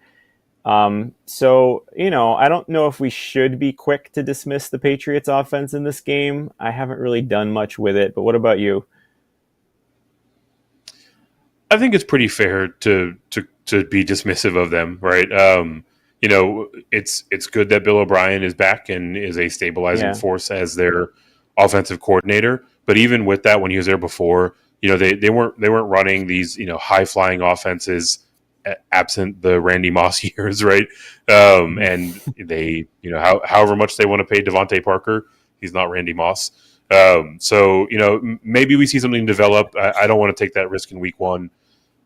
So, I don't know if we should be quick to dismiss the Patriots offense in this game. I haven't really done much with it, but what about you? I think it's pretty fair to be dismissive of them, right? It's good that Bill O'Brien is back and is a stabilizing Yeah. force as their offensive coordinator. But even with that, when he was there before, they weren't running these high flying offenses absent the Randy Moss years, right? And they however much they want to pay Devontae Parker, he's not Randy Moss. So maybe we see something develop. I don't want to take that risk in week one.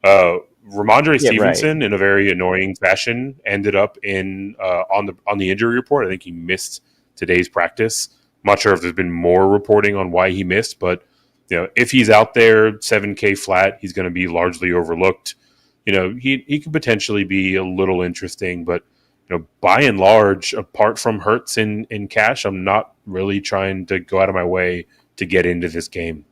Ramondre Yeah, right. Stevenson, in a very annoying fashion, ended up in on the injury report. I think he missed today's practice. I'm not sure if there's been more reporting on why he missed, but if he's out there 7K flat, he's going to be largely overlooked. He could potentially be a little interesting, but by and large, apart from Hertz in cash, I'm not really trying to go out of my way to get into this game.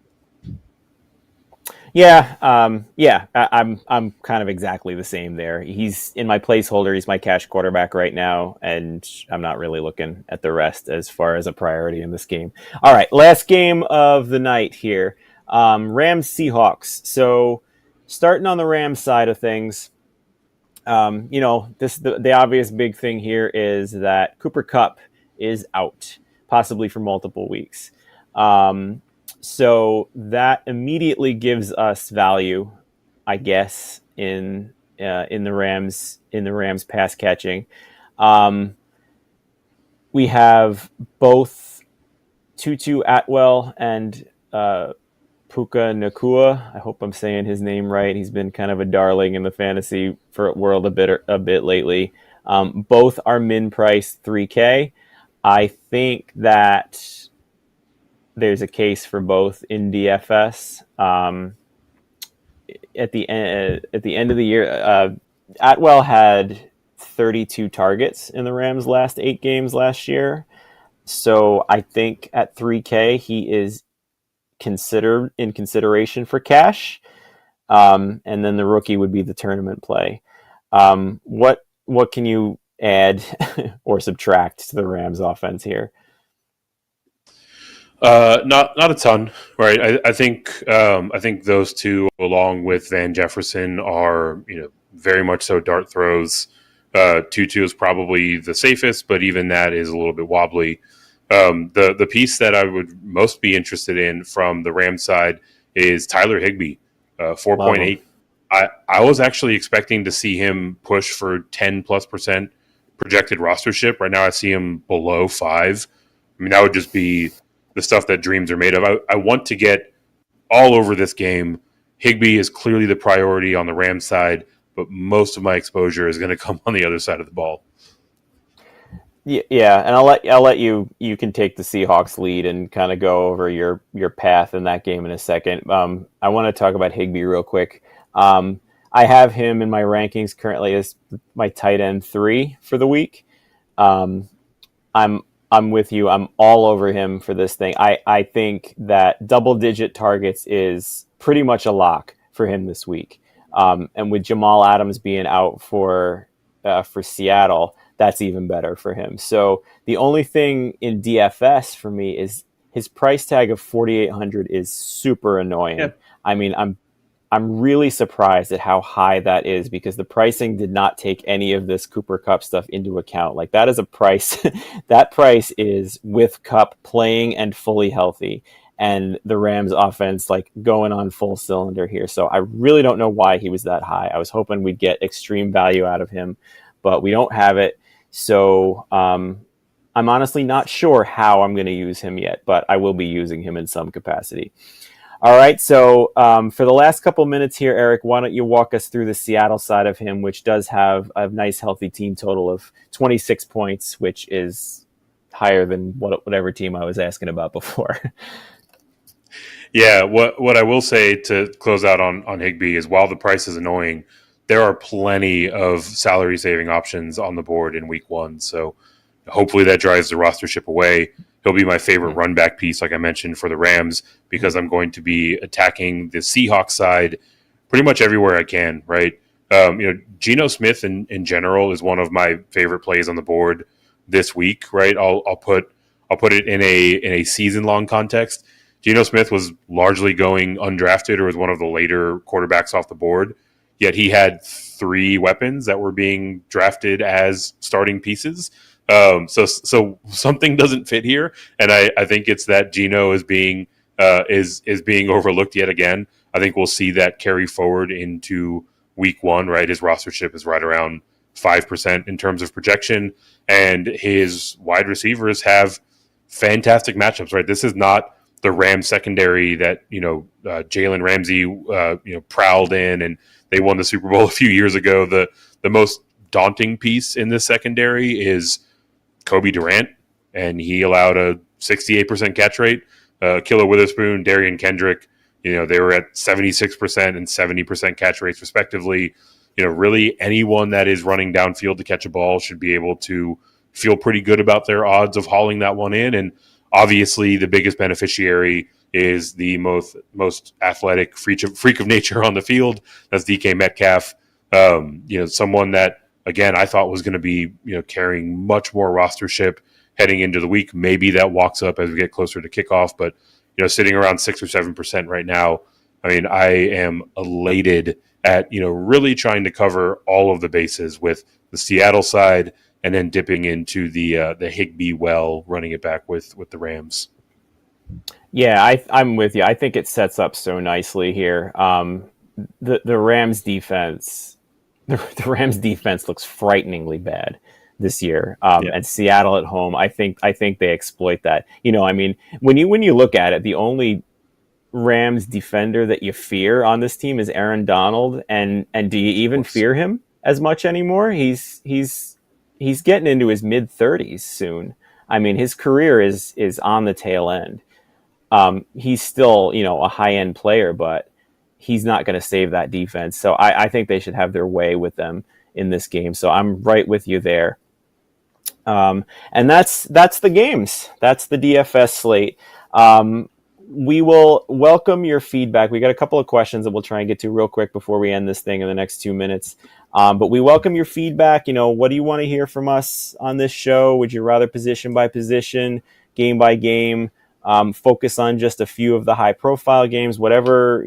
Yeah, I'm kind of exactly the same there. He's in my placeholder. He's my cash quarterback right now, and I'm not really looking at the rest as far as a priority in this game. All right, last game of the night here. Rams Seahawks. So starting on the Rams side of things, the obvious big thing here is that Cooper Kupp is out, possibly for multiple weeks. So that immediately gives us value, I guess, in the Rams pass catching. We have both Tutu Atwell and Puka Nakua. I hope I'm saying his name right. He's been kind of a darling in the fantasy world a bit lately. Both are min price 3K. I think that there's a case for both in DFS. At the end of the year, Atwell had 32 targets in the Rams' last 8 games last year. So I think at 3K he is considered in consideration for cash. And then the rookie would be the tournament play. What can you add or subtract to the Rams offense here? Not a ton, right? I think those two, along with Van Jefferson, are very much so dart throws. Tutu is probably the safest, but even that is a little bit wobbly. The piece that I would most be interested in from the Rams side is Tyler Higbee, 4.8. I was actually expecting to see him push for 10+% projected rostership. Right now, I see him below 5. I mean, that would just be the stuff that dreams are made of. I want to get all over this game. Higbee is clearly the priority on the Rams side, but most of my exposure is going to come on the other side of the ball. Yeah, and I'll let you can take the Seahawks lead and kind of go over your path in that game in a second. I want to talk about Higbee real quick. I have him in my rankings currently as my tight end 3 for the week. I'm with you. I'm all over him for this thing. I think that double-digit targets is pretty much a lock for him this week. And with Jamal Adams being out for Seattle, that's even better for him. So the only thing in DFS for me is his price tag of 4,800 is super annoying. Yeah. I mean, I'm really surprised at how high that is because the pricing did not take any of this Cooper Cup stuff into account. Like that is a price. That price is with Cup playing and fully healthy, and the Rams offense like going on full cylinder here. So I really don't know why he was that high. I was hoping we'd get extreme value out of him, but we don't have it. So I'm honestly not sure how I'm going to use him yet, but I will be using him in some capacity. All right, so for the last couple minutes here, Eric, why don't you walk us through the Seattle side of him, which does have a nice, healthy team total of 26 points, which is higher than whatever team I was asking about before. Yeah, what I will say to close out on Higbee is while the price is annoying, there are plenty of salary saving options on the board in week one. So hopefully that drives the rostership away. He'll be my favorite run back piece, like I mentioned, for the Rams, because I'm going to be attacking the Seahawks side pretty much everywhere I can, right? Geno Smith in general is one of my favorite plays on the board this week, right? I'll put it in a season long context. Geno Smith was largely going undrafted or was one of the later quarterbacks off the board, yet he had 3 weapons that were being drafted as starting pieces. So something doesn't fit here, and I think it's that Geno is being being overlooked yet again. I think we'll see that carry forward into week one. Right, his rostership is right around 5% in terms of projection, and his wide receivers have fantastic matchups. Right, this is not the Rams secondary that Jalen Ramsey prowled in, and they won the Super Bowl a few years ago. The most daunting piece in this secondary is Kobe Durant, and he allowed a 68% catch rate. Killer Witherspoon, Darian Kendrick, they were at 76% and 70% catch rates respectively. Really anyone that is running downfield to catch a ball should be able to feel pretty good about their odds of hauling that one in. And obviously the biggest beneficiary is the most athletic freak of nature on the field. That's DK Metcalf. Someone that, again, I thought was going to be, carrying much more rostership heading into the week. Maybe that walks up as we get closer to kickoff, but sitting around 6 or 7% right now. I mean, I am elated at really trying to cover all of the bases with the Seattle side, and then dipping into the Higbee well, running it back with the Rams. Yeah, I'm with you. I think it sets up so nicely here. The Rams defense. The Rams defense looks frighteningly bad this year, and Seattle at home. I think they exploit that. When you look at it, the only Rams defender that you fear on this team is Aaron Donald, and do you even fear him as much anymore? He's getting into his mid-30s soon. I mean, his career is on the tail end. He's still a high-end player, but he's not going to save that defense. So I think they should have their way with them in this game. So I'm right with you there. And that's the games. That's the DFS slate. We will welcome your feedback. We got a couple of questions that we'll try and get to real quick before we end this thing in the next 2 minutes. But we welcome your feedback. What do you want to hear from us on this show? Would you rather position by position, game by game? Focus on just a few of the high profile games, whatever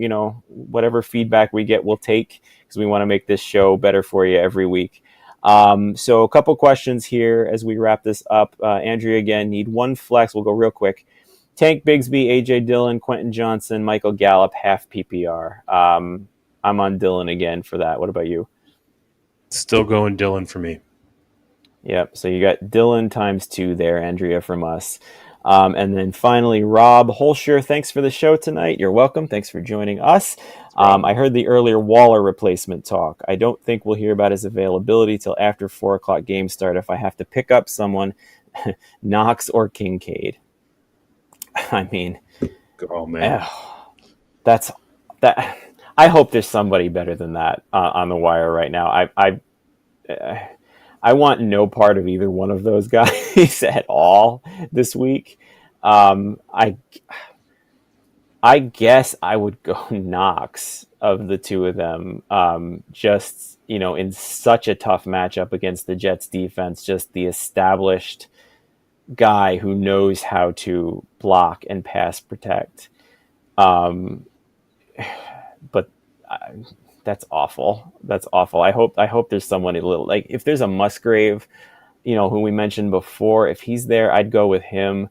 feedback we get, we'll take, because we want to make this show better for you every week. So a couple questions here as we wrap this up. Andrea, again, need one flex. We'll go real quick. Tank Bigsby, AJ Dillon, Quentin Johnson, Michael Gallup, half PPR. I'm on Dillon again for that. What about you? Still going Dillon for me. Yep. So you got Dillon times 2 there, Andrea, from us. And then finally, Rob Holscher, thanks for the show tonight. You're welcome. Thanks for joining us. I heard the earlier Waller replacement talk. I don't think we'll hear about his availability till after 4 o'clock game start if I have to pick up someone, Knox or Kincaid. I mean, oh man, that's that. I hope there's somebody better than that on the wire right now. I want no part of either one of those guys at all this week. I guess I would go Knox of the two of them. Just, in such a tough matchup against the Jets defense, just the established guy who knows how to block and pass protect. Um, but that's awful. That's awful. I hope there's someone a little, like, if there's a Musgrave, who we mentioned before, if he's there, I'd go with him.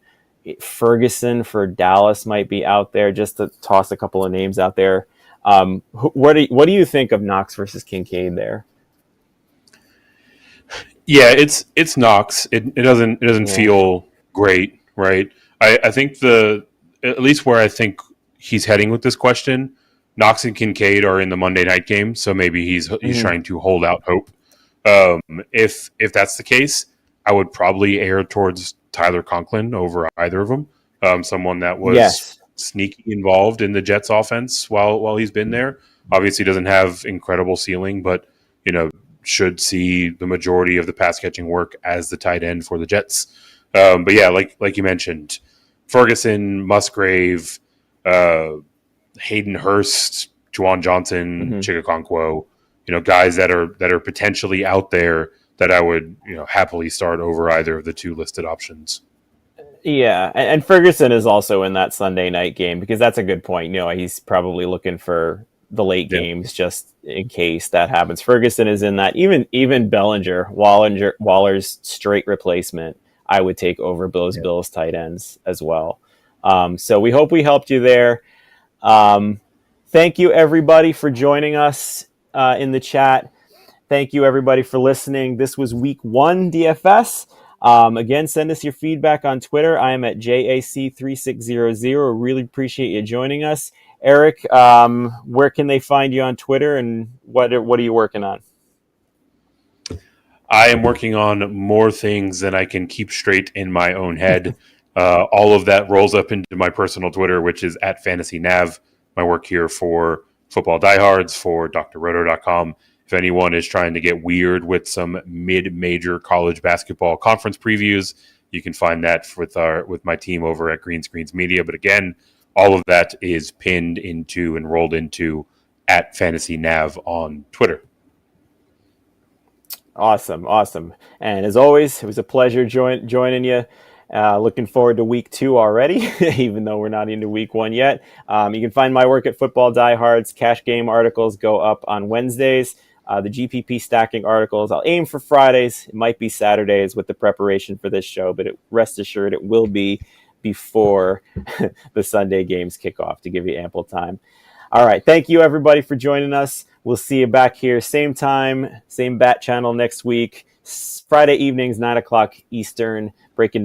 Ferguson for Dallas might be out there, just to toss a couple of names out there. What do you think of Knox versus Kincaid there? Yeah, it's Knox. It doesn't Yeah. feel great, right? I think at least where I think he's heading with this question, Knox and Kincaid are in the Monday night game, so maybe he's Mm-hmm. trying to hold out hope. If that's the case, I would probably err towards Tyler Conklin over either of them. Someone that was Yes. sneaky involved in the Jets offense while he's been there. Obviously, doesn't have incredible ceiling, but you know should see the majority of the pass catching work as the tight end for the Jets. But yeah, like you mentioned, Ferguson, Musgrave, Hayden Hurst, Juwan Johnson, Mm-hmm. Chigakonkwo, guys that are potentially out there that I would happily start over either of the two listed options. Yeah, and Ferguson is also in that Sunday night game, because that's a good point. He's probably looking for the late Yeah, games just in case that happens. Ferguson is in that. Even Waller's straight replacement, I would take over those yeah. Bills tight ends as well. So we hope we helped you there. Um, Thank you everybody for joining us in the chat. Thank you everybody for listening. This was week 1 DFS. Again, send us your feedback on Twitter. I am at JAC3600. Really appreciate you joining us. Eric, where can they find you on Twitter, and what are you working on? I am working on more things than I can keep straight in my own head. All of that rolls up into my personal Twitter, which is at FantasyNav. My work here for Football Diehards, for drroto.com. If anyone is trying to get weird with some mid-major college basketball conference previews, you can find that with my team over at Green Screens Media. But again, all of that is pinned into and rolled into at FantasyNav on Twitter. Awesome. And as always, it was a pleasure joining you. Looking forward to week 2 already, even though we're not into week 1 yet. You can find my work at Football Diehards. Cash game articles go up on Wednesdays. The GPP stacking articles, I'll aim for Fridays. It might be Saturdays with the preparation for this show, but rest assured it will be before the Sunday games kick off, to give you ample time. All right. Thank you, everybody, for joining us. We'll see you back here, same time, same bat channel next week. Friday evenings, 9 o'clock Eastern, breaking